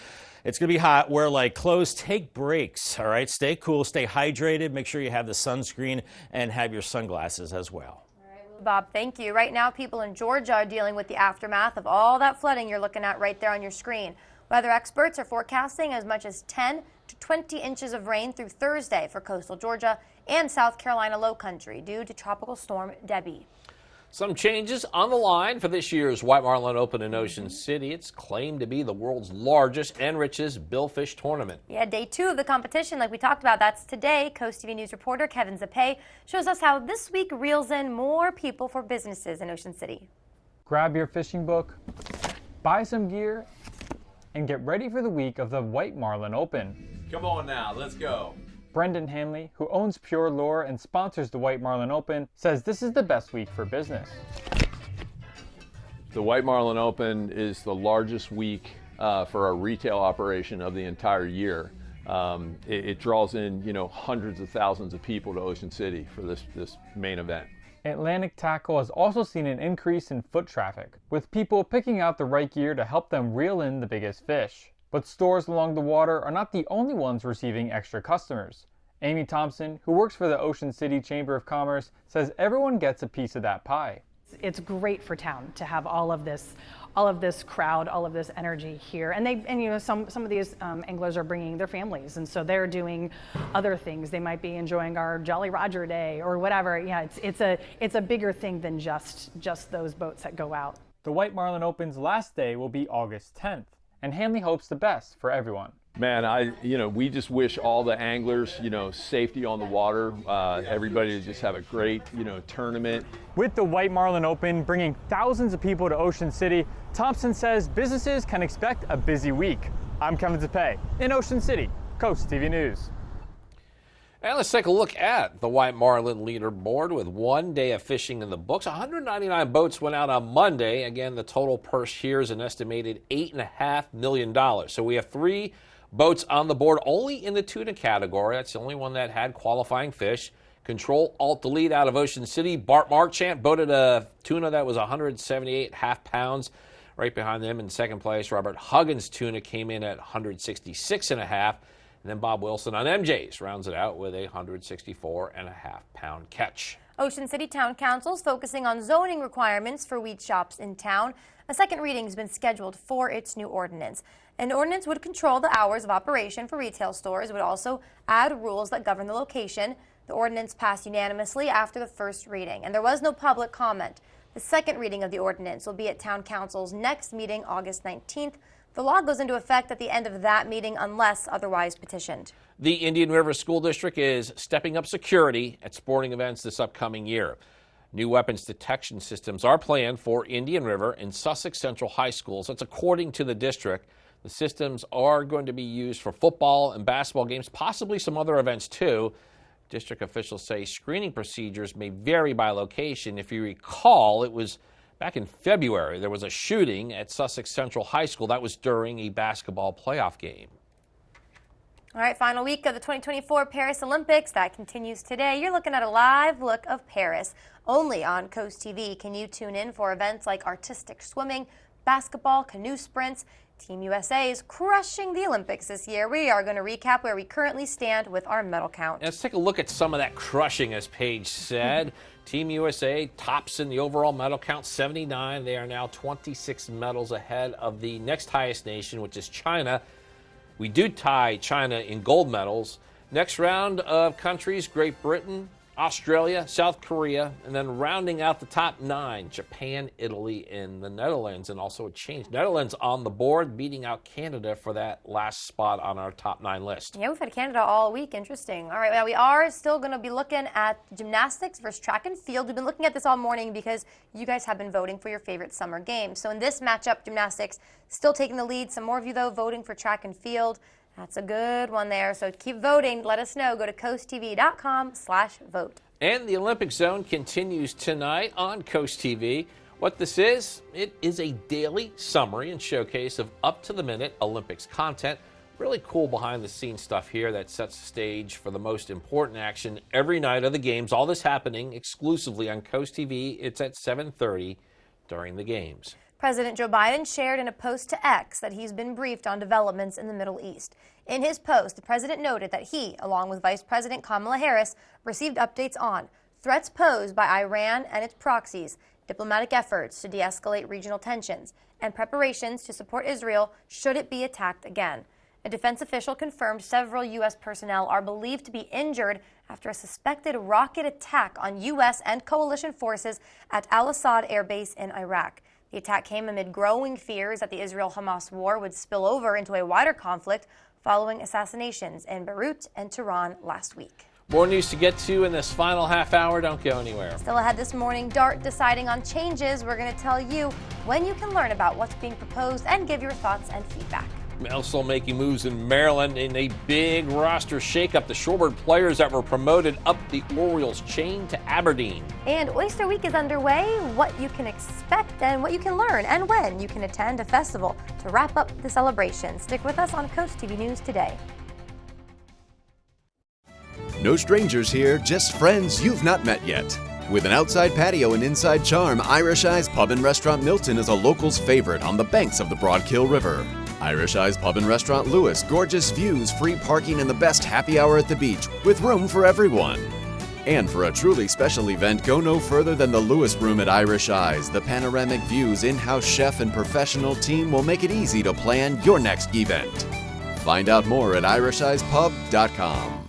S2: It's going to be hot. Wear light clothes. Take breaks. All right. Stay cool. Stay hydrated. Make sure you have the sunscreen and have your sunglasses as well.
S4: Bob, thank you. Right now, people in Georgia are dealing with the aftermath of all that flooding you're looking at right there on your screen. Weather experts are forecasting as much as 10 to 20 inches of rain through Thursday for coastal Georgia and South Carolina low country due to Tropical Storm Debbie.
S3: Some changes on the line for this year's White Marlin Open in Ocean City. It's claimed to be the world's largest and richest billfish tournament.
S4: Yeah, day 2 of the competition, like we talked about, that's today. CoastTV News reporter Kevin Zapay shows us how this week reels in more people for businesses in Ocean City.
S10: Grab your fishing book, buy some gear, and get ready for the week of the White Marlin Open.
S11: Come on now, let's go.
S10: Brendan Hanley, who owns Pure Lure and sponsors the White Marlin Open, says this is the best week for business.
S11: The White Marlin Open is the largest week for our retail operation of the entire year. It draws in, hundreds of thousands of people to Ocean City for this main event.
S10: Atlantic Tackle has also seen an increase in foot traffic, with people picking out the right gear to help them reel in the biggest fish. But stores along the water are not the only ones receiving extra customers. Amy Thompson, who works for the Ocean City Chamber of Commerce, says everyone gets a piece of that pie.
S12: It's great for town to have all of this crowd, all of this energy here, and some of these anglers are bringing their families, and so they're doing other things. They might be enjoying our Jolly Roger Day or whatever. Yeah, it's a bigger thing than just those boats that go out.
S10: The White Marlin Open's last day will be August 10th, and Hanley hopes the best for everyone.
S11: Man, we just wish all the anglers, safety on the water. Everybody to just have a great, tournament.
S10: With the White Marlin Open bringing thousands of people to Ocean City, Thompson says businesses can expect a busy week. I'm Kevin Zapay in Ocean City, CoastTV News.
S3: And let's take a look at the White Marlin leaderboard with one day of fishing in the books. 199 boats went out on Monday. Again, the total purse here is an estimated $8.5 million. So we have 3 boats on the board only in the tuna category. That's the only one that had qualifying fish. Control Alt Delete out of Ocean City. Bart Marchant boated a tuna that was 178 half pounds. Right behind them in second place, Robert Huggins' tuna came in at 166 and a half. And then Bob Wilson on MJ's rounds it out with a 164.5 pound catch.
S4: Ocean City Town Council is focusing on zoning requirements for weed shops in town. A second reading has been scheduled for its new ordinance. An ordinance would control the hours of operation for retail stores. It would also add rules that govern the location. The ordinance passed unanimously after the first reading, and there was no public comment. The second reading of the ordinance will be at Town Council's next meeting, August 19th. The law goes into effect at the end of that meeting unless otherwise petitioned.
S3: The Indian River School District is stepping up security at sporting events this upcoming year. New weapons detection systems are planned for Indian River and Sussex Central High Schools. That's according to the district. The systems are going to be used for football and basketball games, possibly some other events too. District officials say screening procedures may vary by location. If you recall, it was back in February, there was a shooting at Sussex Central High School. That was during a basketball playoff game.
S4: All right, final week of the 2024 Paris Olympics. That continues today. You're looking at a live look of Paris. Only on CoastTV can you tune in for events like artistic swimming, basketball, canoe sprints. Team USA is crushing the Olympics this year. We are going to recap where we currently stand with our medal count.
S3: Let's take a look at some of that crushing, as Paige said. Team USA tops in the overall medal count, 79. They are now 26 medals ahead of the next highest nation, which is China. We do tie China in gold medals. Next round of countries, Great Britain, Australia, South Korea, and then rounding out the top 9, Japan, Italy, and the Netherlands. And also a change. Netherlands on the board, beating out Canada for that last spot on our top 9 list.
S4: Yeah, we've had Canada all week. Interesting. All right, well, we are still going to be looking at gymnastics versus track and field. We've been looking at this all morning because you guys have been voting for your favorite summer games. So in this matchup, gymnastics still taking the lead. Some more of you, though, voting for track and field. That's a good one there. So keep voting. Let us know. Go to coasttv.com/vote.
S3: And the Olympic Zone continues tonight on Coast TV. What this is, it is a daily summary and showcase of up-to-the-minute Olympics content. Really cool behind-the-scenes stuff here that sets the stage for the most important action every night of the games. All this happening exclusively on Coast TV. It's at 7:30 during the games.
S4: President Joe Biden shared in a post to X that he's been briefed on developments in the Middle East. In his post, the president noted that he, along with Vice President Kamala Harris, received updates on threats posed by Iran and its proxies, diplomatic efforts to de-escalate regional tensions, and preparations to support Israel should it be attacked again. A defense official confirmed several U.S. personnel are believed to be injured after a suspected rocket attack on U.S. and coalition forces at Al-Assad Air Base in Iraq. The attack came amid growing fears that the Israel-Hamas war would spill over into a wider conflict following assassinations in Beirut and Tehran last week.
S3: More news to get to in this final half hour. Don't go anywhere.
S4: Still ahead this morning, DART deciding on changes. We're going to tell you when you can learn about what's being proposed and give your thoughts and feedback.
S3: Also making moves in Maryland in a big roster shakeup. The Shorebird players that were promoted up the Orioles chain to Aberdeen.
S4: And Oyster Week is underway. What you can expect and what you can learn and when you can attend a festival to wrap up the celebration. Stick with us on Coast TV News today.
S13: No strangers here, just friends you've not met yet. With an outside patio and inside charm, Irish Eyes Pub and Restaurant Milton is a local's favorite on the banks of the Broadkill River. Irish Eyes Pub and Restaurant Lewis, gorgeous views, free parking, and the best happy hour at the beach, with room for everyone. And for a truly special event, go no further than the Lewis Room at Irish Eyes. The panoramic views, in-house chef, and professional team will make it easy to plan your next event. Find out more at irisheyespub.com.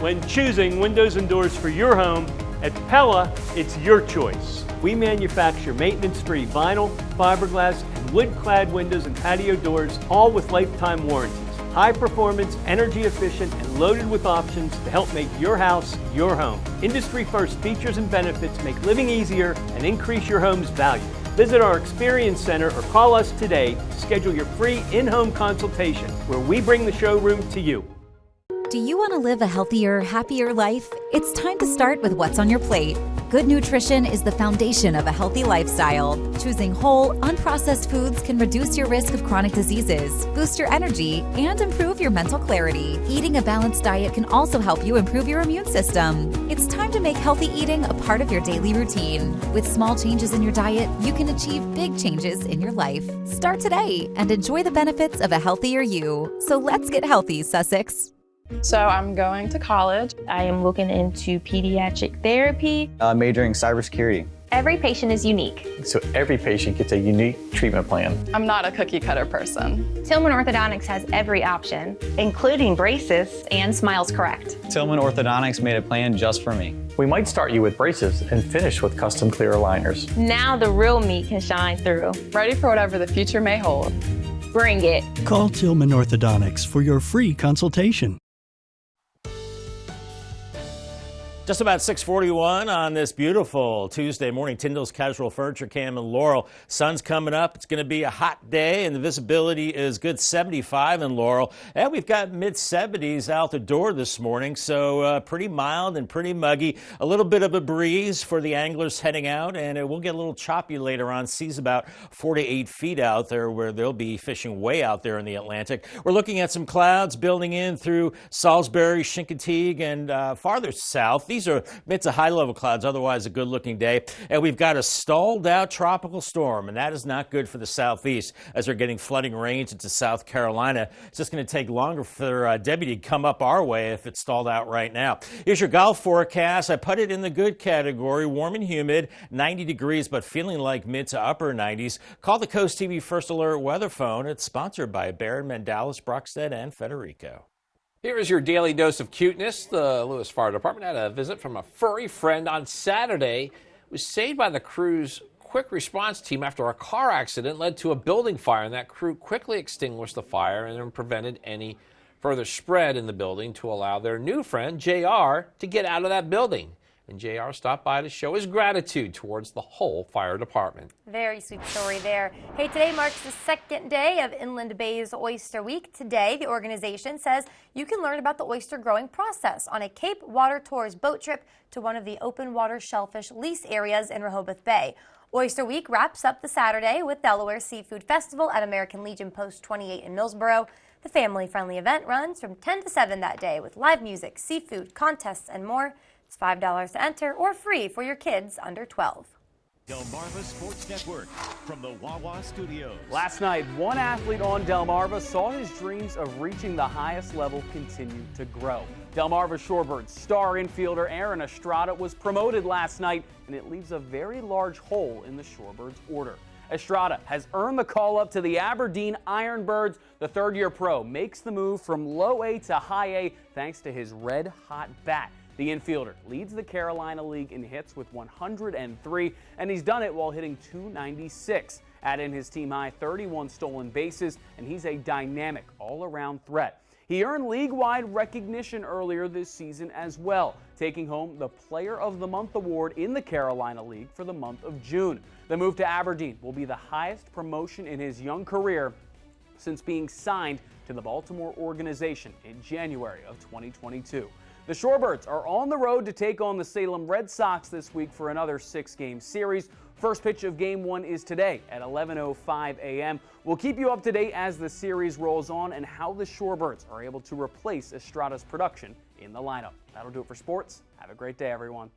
S15: When choosing windows and doors for your home, at Pella, it's your choice. We manufacture maintenance-free vinyl, fiberglass, and wood-clad windows and patio doors, all with lifetime warranties. High performance, energy efficient, and loaded with options to help make your house your home. Industry-first features and benefits make living easier and increase your home's value. Visit our Experience Center or call us today to schedule your free in-home consultation, where we bring the showroom to you.
S14: Do you want to live a healthier, happier life? It's time to start with what's on your plate. Good nutrition is the foundation of a healthy lifestyle. Choosing whole, unprocessed foods can reduce your risk of chronic diseases, boost your energy, and improve your mental clarity. Eating a balanced diet can also help you improve your immune system. It's time to make healthy eating a part of your daily routine. With small changes in your diet, you can achieve big changes in your life. Start today and enjoy the benefits of a healthier you. So let's get healthy, Sussex.
S16: So I'm going to college. I am looking into pediatric therapy.
S17: Majoring cybersecurity.
S16: Every patient is unique.
S17: So every patient gets a unique treatment plan.
S16: I'm not a cookie cutter person.
S19: Tillman Orthodontics has every option, including braces and Smiles Correct.
S17: Tillman Orthodontics made a plan just for me. We might start you with braces and finish with custom clear aligners.
S19: Now the real me can shine through.
S16: Ready for whatever the future may hold.
S19: Bring it.
S25: Call Tillman Orthodontics for your free consultation.
S2: Just about 6:41 on this beautiful Tuesday morning. Tyndall's Casual Furniture Cam in Laurel. Sun's coming up. It's going to be a hot day, and the visibility is good 75 in Laurel. And we've got mid-70s out the door this morning, so pretty mild and pretty muggy. A little bit of a breeze for the anglers heading out, and it will get a little choppy later on. Seas about 4 to 8 feet out there, where they'll be fishing way out there in the Atlantic. We're looking at some clouds building in through Salisbury, Chincoteague, and farther south. These are mid to high level clouds, otherwise a good looking day. And we've got a stalled out tropical storm, and that is not good for the southeast as they're getting flooding rains into South Carolina. It's just going to take longer for Debbie to come up our way if it's stalled out right now. Here's your golf forecast. I put it in the good category, warm and humid, 90 degrees, but feeling like mid to upper 90s. Call the CoastTV First Alert weather phone. It's sponsored by Baird, Mandalis, Brockstead, and Federico.
S3: Here is your daily dose of cuteness. The Lewis Fire Department had a visit from a furry friend on Saturday. It was saved by the crew's quick response team after a car accident led to a building fire, and that crew quickly extinguished the fire and then prevented any further spread in the building to allow their new friend, JR, to get out of that building. And JR stopped by to show his gratitude towards the whole fire department.
S4: Very sweet story there. Hey, today marks the second day of Inland Bay's Oyster Week. Today, the organization says you can learn about the oyster growing process on a Cape Water Tours boat trip to one of the open water shellfish lease areas in Rehoboth Bay. Oyster Week wraps up the Saturday with Delaware Seafood Festival at American Legion Post 28 in Millsboro. The family-friendly event runs from 10 to 7 that day with live music, seafood, contests, and more. It's $5 to enter or free for your kids under 12.
S1: Delmarva Sports Network from the Wawa Studios.
S26: Last night, one athlete on Delmarva saw his dreams of reaching the highest level continue to grow. Delmarva Shorebirds star infielder Aaron Estrada was promoted last night, and it leaves a very large hole in the Shorebirds order. Estrada has earned the call up to the Aberdeen Ironbirds. The third-year pro makes the move from low A to high A thanks to his red-hot bat. The infielder leads the Carolina League in hits with 103, and he's done it while hitting .296. Add in his team-high 31 stolen bases, and he's a dynamic all-around threat. He earned league-wide recognition earlier this season as well, taking home the Player of the Month award in the Carolina League for the month of June. The move to Aberdeen will be the highest promotion in his young career since being signed to the Baltimore organization in January of 2022. The Shorebirds are on the road to take on the Salem Red Sox this week for another 6-game series. First pitch of Game 1 is today at 11:05 a.m. We'll keep you up to date as the series rolls on and how the Shorebirds are able to replace Estrada's production in the lineup. That'll do it for sports. Have a great day, everyone.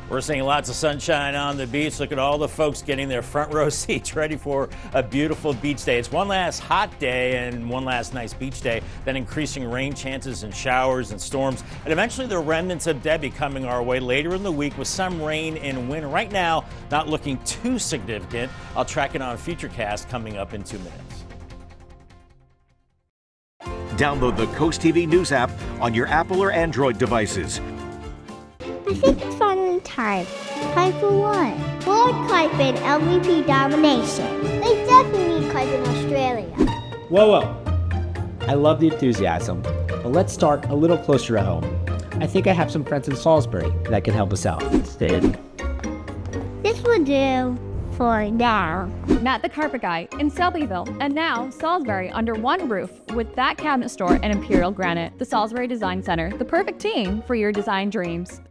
S2: We're seeing lots of sunshine on the beach. Look at all the folks getting their front row seats ready for a beautiful beach day. It's one last hot day and one last nice beach day, then increasing rain chances and showers and storms, and eventually the remnants of Debbie coming our way later in the week with some rain and wind. Right now, not looking too significant. I'll track it on Futurecast coming up in 2 minutes.
S1: Download the CoastTV News app on your Apple or Android devices.
S27: I think it's finally time. Time for what? Lord Kuiper LVP domination. They definitely need Kuiper in Australia.
S28: Whoa. I love the enthusiasm, but let's start a little closer at home. I think I have some friends in Salisbury that can help us out. Stay in.
S27: This will do. for now.
S5: Matt the Carpet Guy in Selbyville, and now Salisbury under one roof with that cabinet store and Imperial Granite. The Salisbury Design Center, the perfect team for your design dreams.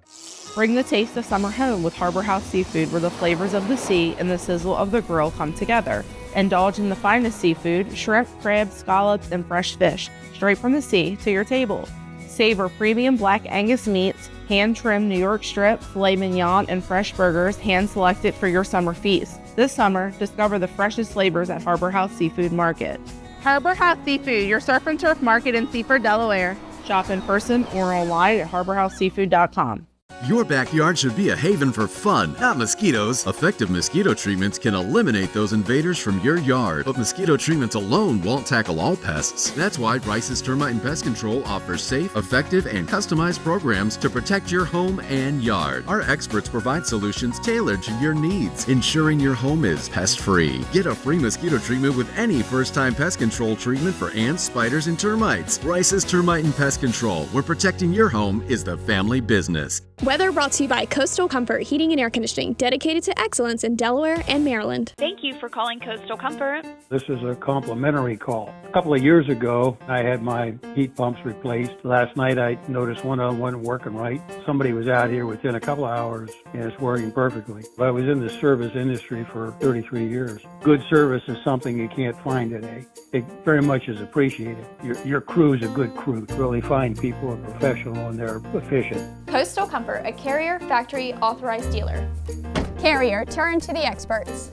S6: Bring the taste of summer home with Harbor House Seafood, where the flavors of the sea and the sizzle of the grill come together. Indulge in the finest seafood, shrimp, crabs, scallops, and fresh fish, straight from the sea to your table. Savor premium black Angus meats, hand-trimmed New York strip, filet mignon, and fresh burgers, hand-selected for your summer feast. This summer, discover the freshest flavors at Harbor House Seafood Market. Harbor House Seafood, your surf and turf market in Seaford, Delaware. Shop in person or online at harborhouseseafood.com.
S13: Your backyard should be a haven for fun, not mosquitoes. Effective mosquito treatments can eliminate those invaders from your yard, but mosquito treatments alone won't tackle all pests. That's why Rice's Termite and Pest Control offers safe, effective, and customized programs to protect your home and yard. Our experts provide solutions tailored to your needs, ensuring your home is pest-free. Get a free mosquito treatment with any first-time pest control treatment for ants, spiders, and termites. Rice's Termite and Pest Control, where protecting your home is the family business.
S7: Weather brought to you by Coastal Comfort Heating and Air Conditioning, dedicated to excellence in Delaware and Maryland.
S8: Thank you for calling Coastal Comfort.
S20: This is a complimentary call. A couple of years ago, I had my heat pumps replaced. Last night, I noticed one of them wasn't working right. Somebody was out here within a couple of hours, and it's working perfectly. I was in the service industry for 33 years. Good service is something you can't find today. It very much is appreciated. Your crew is a good crew. Really fine people are professional and they're efficient.
S7: Coastal Comfort, a Carrier factory authorized dealer. Carrier, turn to the experts.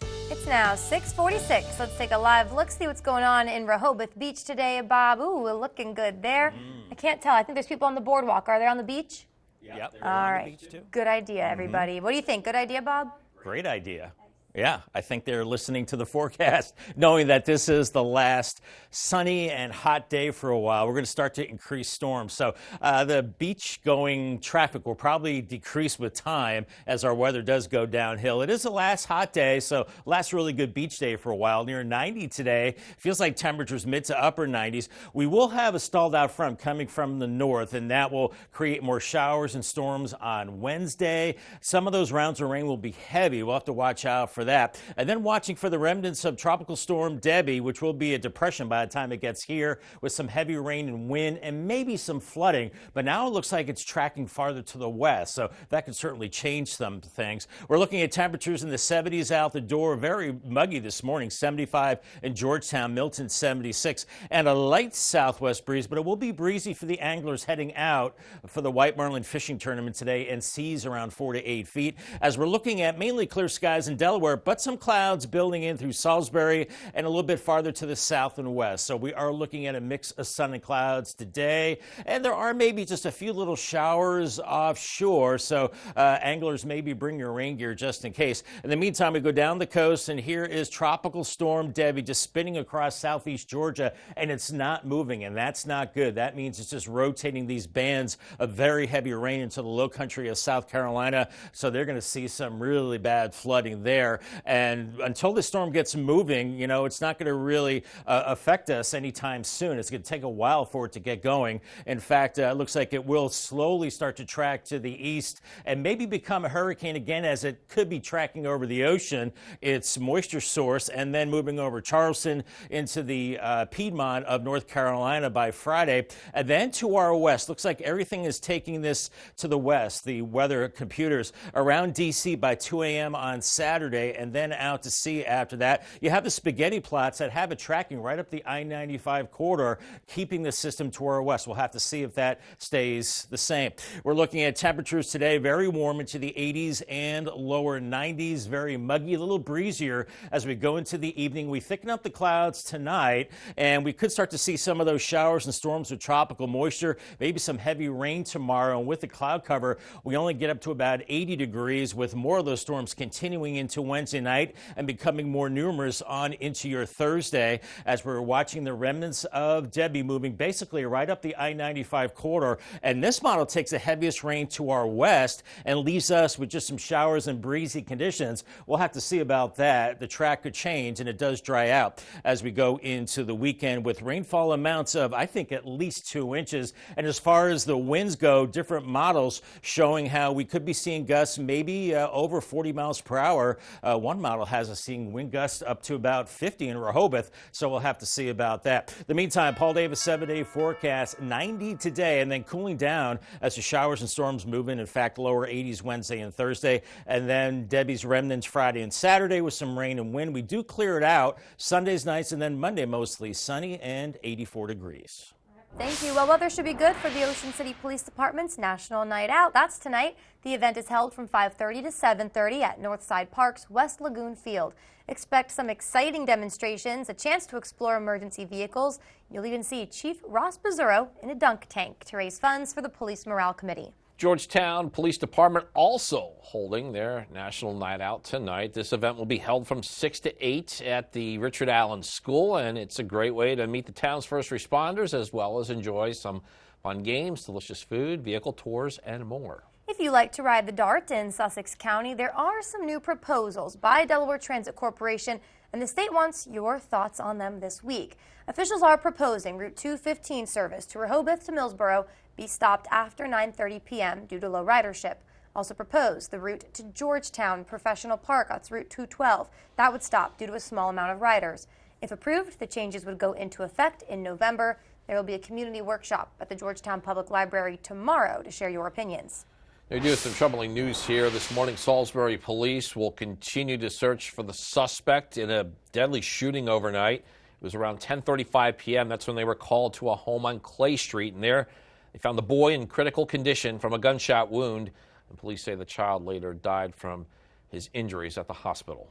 S4: It's now 6:46. Let's take a live look, see what's going on in Rehoboth Beach today, Bob. Ooh, we're looking good there. I can't tell. I think there's people on the boardwalk. Are they on the beach?
S2: Yep.
S4: All right. Good idea, everybody. What do you think? Good idea, Bob?
S2: Great idea. Yeah, I think they're listening to the forecast, knowing that this is the last sunny and hot day for a while. We're going to start to increase storms. So the beach-going traffic will probably decrease with time as our weather does go downhill. It is the last hot day, so last really good beach day for a while. Near 90 today. Feels like temperatures mid to upper 90s. We will have a stalled out front coming from the north, and that will create more showers and storms on Wednesday. Some of those rounds of rain will be heavy. We'll have to watch out for that. And then watching for the remnants of Tropical Storm Debbie, which will be a depression by the time it gets here, with some heavy rain and wind and maybe some flooding. But now it looks like it's tracking farther to the west, so that could certainly change some things. We're looking at temperatures in the 70s out the door. Very muggy this morning, 75 in Georgetown, Milton 76, and a light southwest breeze, but it will be breezy for the anglers heading out for the White Marlin fishing tournament today, and seas around 4 to 8 feet. As we're looking at mainly clear skies in Delaware, but some clouds building in through Salisbury and a little bit farther to the south and west. So we are looking at a mix of sun and clouds today, and there are maybe just a few little showers offshore, so anglers maybe bring your rain gear just in case. In the meantime, we go down the coast, and here is Tropical Storm Debbie just spinning across southeast Georgia, and it's not moving, and that's not good. That means it's just rotating these bands of very heavy rain into the low country of South Carolina, so they're going to see some really bad flooding there. And until the storm gets moving, you know, it's not going to really affect us anytime soon. It's going to take a while for it to get going. In fact, it looks like it will slowly start to track to the east and maybe become a hurricane again, as it could be tracking over the ocean, its moisture source, and then moving over Charleston into the Piedmont of North Carolina by Friday. And then to our west, looks like everything is taking this to the west. The weather computers around D.C. by 2 a.m. on Saturday, and then out to sea after that. You have the spaghetti plots that have it tracking right up the I-95 corridor, keeping the system to our west. We'll have to see if that stays the same. We're looking at temperatures today, very warm into the 80s and lower 90s, very muggy, a little breezier as we go into the evening. We thicken up the clouds tonight, and we could start to see some of those showers and storms with tropical moisture, maybe some heavy rain tomorrow. And with the cloud cover, we only get up to about 80 degrees, with more of those storms continuing into Wednesday. Wednesday night and becoming more numerous on into your Thursday as we're watching the remnants of Debbie moving basically right up the I-95 corridor. And this model takes the heaviest rain to our west and leaves us with just some showers and breezy conditions. We'll have to see about that. The track could change and it does dry out as we go into the weekend with rainfall amounts of, I think, at least 2 inches. And as far as the winds go, different models showing how we could be seeing gusts maybe over 40 miles per hour. One model has us seeing wind gusts up to about 50 in Rehoboth, so we'll have to see about that. In the meantime, Paul Davis 7-day forecast, 90 today, and then cooling down as the showers and storms move in. In fact, lower 80s Wednesday and Thursday, and then Debbie's remnants Friday and Saturday with some rain and wind. We do clear it out Sundays, nights, and then Monday mostly sunny and 84 degrees.
S4: Thank you. Well, weather should be good for the Ocean City Police Department's National Night Out. That's tonight. The event is held from 5:30 to 7:30 at Northside Park's West Lagoon Field. Expect some exciting demonstrations, a chance to explore emergency vehicles. You'll even see Chief Ross Bizarro in a dunk tank to raise funds for the Police Morale Committee.
S3: Georgetown Police Department also holding their National Night Out tonight. This event will be held from 6 to 8 at the Richard Allen School, and it's a great way to meet the town's first responders as well as enjoy some fun games, delicious food, vehicle tours, and more.
S4: If you like to ride the Dart in Sussex County, there are some new proposals by Delaware Transit Corporation, and the state wants your thoughts on them this week. Officials are proposing Route 215 service to Rehoboth to Millsboro be stopped after 9:30 p.m. due to low ridership. Also proposed the route to Georgetown Professional Park, that's Route 212. That would stop due to a small amount of riders. If approved, the changes would go into effect in November. There will be a community workshop at the Georgetown Public Library tomorrow to share your opinions.
S3: We do have some troubling news here. This morning, Salisbury police will continue to search for the suspect in a deadly shooting overnight. It was around 10:35 p.m. That's when they were called to a home on Clay Street, and there they found the boy in critical condition from a gunshot wound. And police say the child later died from his injuries at the hospital.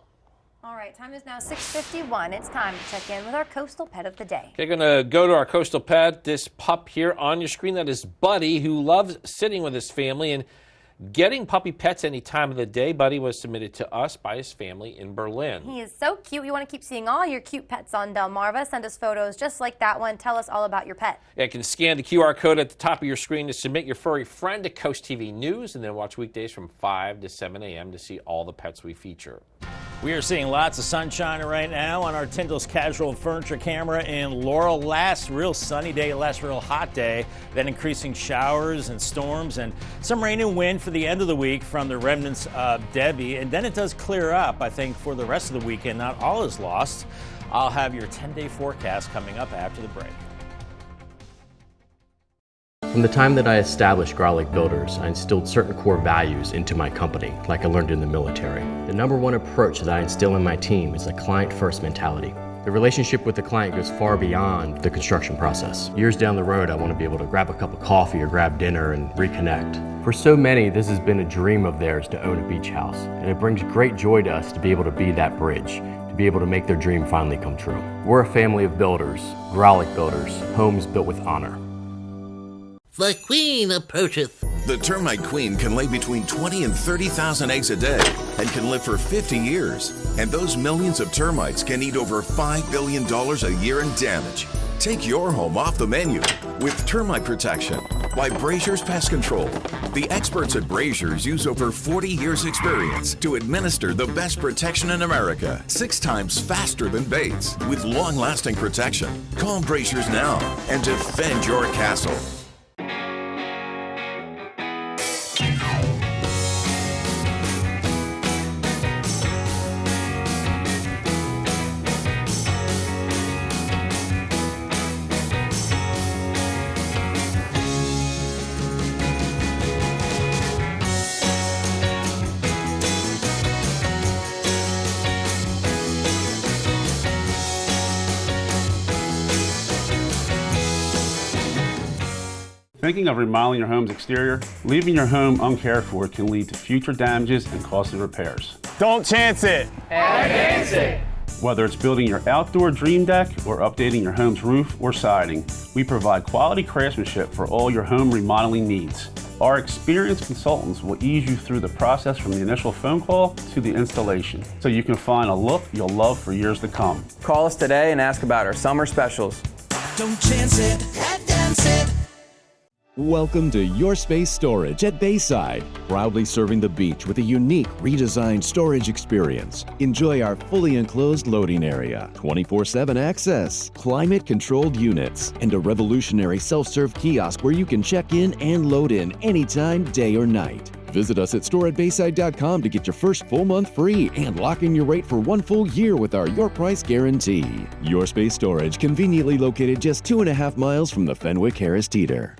S4: All right, time is now 6:51. It's time to check in with our coastal pet of the day.
S3: Okay, going to go to our coastal pet, this pup here on your screen. That is Buddy, who loves sitting with his family and getting puppy pets any time of the day. Buddy was submitted to us by his family in Berlin.
S4: He is so cute. We want to keep seeing all your cute pets on Delmarva. Send us photos just like that one. Tell us all about your pet.
S3: Yeah, you can scan the QR code at the top of your screen to submit your furry friend to CoastTV News, and then watch weekdays from 5 to 7 a.m. to see all the pets we feature.
S2: We are seeing lots of sunshine right now on our Tyndall's Casual Furniture camera in Laurel. Last real sunny day, last real hot day, then increasing showers and storms and some rain and wind for the end of the week from the remnants of Debbie. And then it does clear up, I think, for the rest of the weekend. Not all is lost. I'll have your 10-day forecast coming up after the break.
S9: From the time that I established Garlic Builders, I instilled certain core values into my company, like I learned in the military. The number one approach that I instill in my team is a client-first mentality. The relationship with the client goes far beyond the construction process. Years down the road, I want to be able to grab a cup of coffee or grab dinner and reconnect. For so many, this has been a dream of theirs to own a beach house, and it brings great joy to us to be able to be that bridge, to be able to make their dream finally come true. We're a family of builders, Garlic Builders, homes built with honor.
S11: The queen approacheth.
S12: The termite queen can lay between 20 and 30,000 eggs a day and can live for 50 years. And those millions of termites can eat over $5 billion a year in damage. Take your home off the menu with termite protection by Brazier's Pest Control. The experts at Brazier's use over 40 years experience to administer the best protection in America, 6 times faster than Bates, with long-lasting protection. Call Brazier's now and defend your castle.
S18: Thinking of remodeling your home's exterior? Leaving your home uncared for can lead to future damages and costly repairs.
S21: Don't chance it.
S18: Advance it. Whether it's building your outdoor dream deck or updating your home's roof or siding, we provide quality craftsmanship for all your home remodeling needs. Our experienced consultants will ease you through the process from the initial phone call to the installation, so you can find a look you'll love for years to come.
S10: Call us today and ask about our summer specials.
S14: Don't chance it, dance it.
S13: Welcome to Your Space Storage at Bayside, proudly serving the beach with a unique redesigned storage experience. Enjoy our fully enclosed loading area, 24/7 access, climate-controlled units, and a revolutionary self-serve kiosk where you can check in and load in anytime, day or night. Visit us at storeatbayside.com to get your first full month free and lock in your rate for 1 full year with our Your Price Guarantee. Your Space Storage, conveniently located just 2.5 miles from the Fenwick Harris Teeter.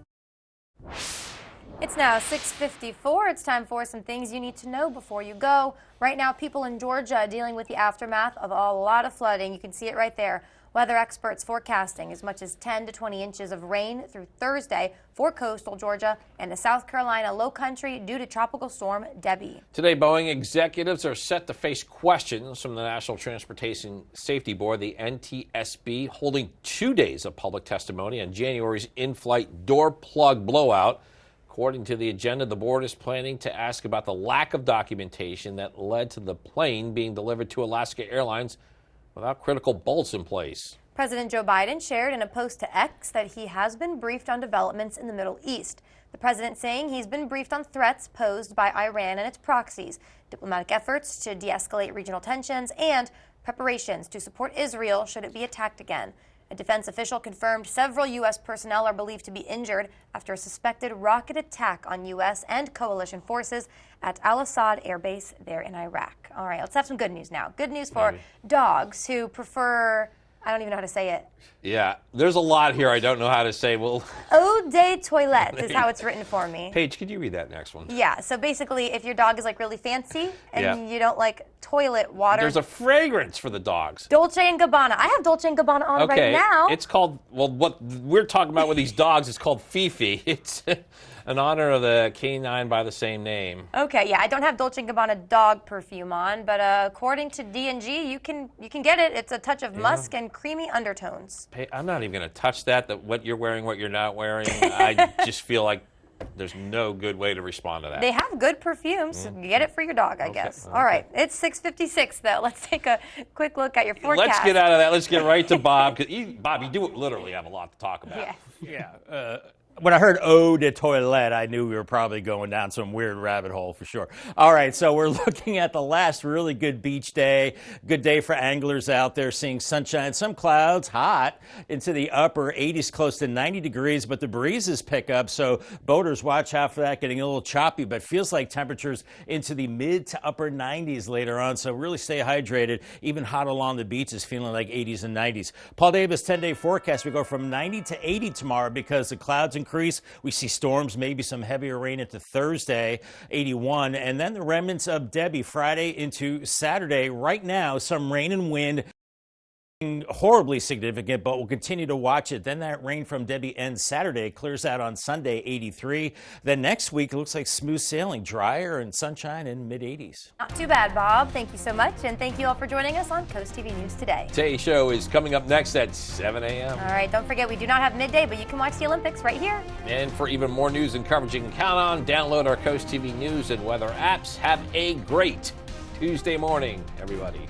S4: It's now 6:54. It's time for some things you need to know before you go. Right now, people in Georgia are dealing with the aftermath of a lot of flooding. You can see it right there. Weather experts forecasting as much as 10 to 20 inches of rain through Thursday for coastal Georgia and the South Carolina low country due to Tropical Storm Debbie.
S3: Today, Boeing executives are set to face questions from the National Transportation Safety Board, the NTSB, holding 2 days of public testimony on January's in-flight door plug blowout. According to the agenda, the board is planning to ask about the lack of documentation that led to the plane being delivered to Alaska Airlines without critical bolts in place.
S4: President Joe Biden shared in a post to X that he has been briefed on developments in the Middle East. The president saying he's been briefed on threats posed by Iran and its proxies, diplomatic efforts to de-escalate regional tensions, and preparations to support Israel should it be attacked again. A defense official confirmed several U.S. personnel are believed to be injured after a suspected rocket attack on U.S. and coalition forces at Al-Assad Air Base there in Iraq. All right, let's have some good news now. Good news for dogs who prefer, I don't even know how to say it.
S3: Yeah, there's a lot here I don't know how to say. Well,
S4: Eau de toilette is how it's written for me.
S3: Paige, could you read that next one?
S4: Yeah, so basically if your dog is like really fancy and you don't like toilet water.
S3: There's a fragrance for the dogs.
S4: Dolce & Gabbana. I have Dolce & Gabbana on right now.
S3: It's called, well, what we're talking about with these dogs is called Fifi. It's in honor of the canine by the same name.
S4: Okay, yeah, I don't have Dolce & Gabbana dog perfume on, but according to D&G, you can get it. It's a touch of musk and creamy undertones.
S3: I'm not even going to touch that, what you're wearing, what you're not wearing. I just feel like there's no good way to respond to that.
S4: They have good perfumes. Get it for your dog, I guess. Okay. All right, it's 6:56, though. Let's take a quick look at your forecast.
S3: Let's get out of that. Let's get right to Bob. Bob, you do literally have a lot to talk about.
S4: Yeah.
S2: When I heard eau de toilette, I knew we were probably going down some weird rabbit hole for sure. All right, so we're looking at the last really good beach day. Good day for anglers out there, seeing sunshine, some clouds, hot into the upper 80s, close to 90 degrees, but the breezes pick up, so boaters watch out for that, getting a little choppy, but feels like temperatures into the mid to upper 90s later on, so really stay hydrated. Even hot along the beaches, feeling like 80s and 90s. Paul Davis 10-day forecast, we go from 90 to 80 tomorrow because the clouds increase. We see storms, maybe some heavier rain into Thursday, 81, and then the remnants of Debbie Friday into Saturday. Right now, some rain and wind. Horribly significant, but we'll continue to watch it. Then that rain from Debbie ends Saturday, clears out on Sunday, 83. Then next week, it looks like smooth sailing, drier and sunshine in mid-80s.
S4: Not too bad, Bob. Thank you so much, and thank you all for joining us on Coast TV News Today.
S3: Today's show is coming up next at 7 a.m.
S4: All right, don't forget, we do not have midday, but you can watch the Olympics right here.
S3: And for even more news and coverage you can count on, download our Coast TV News and weather apps. Have a great Tuesday morning, everybody.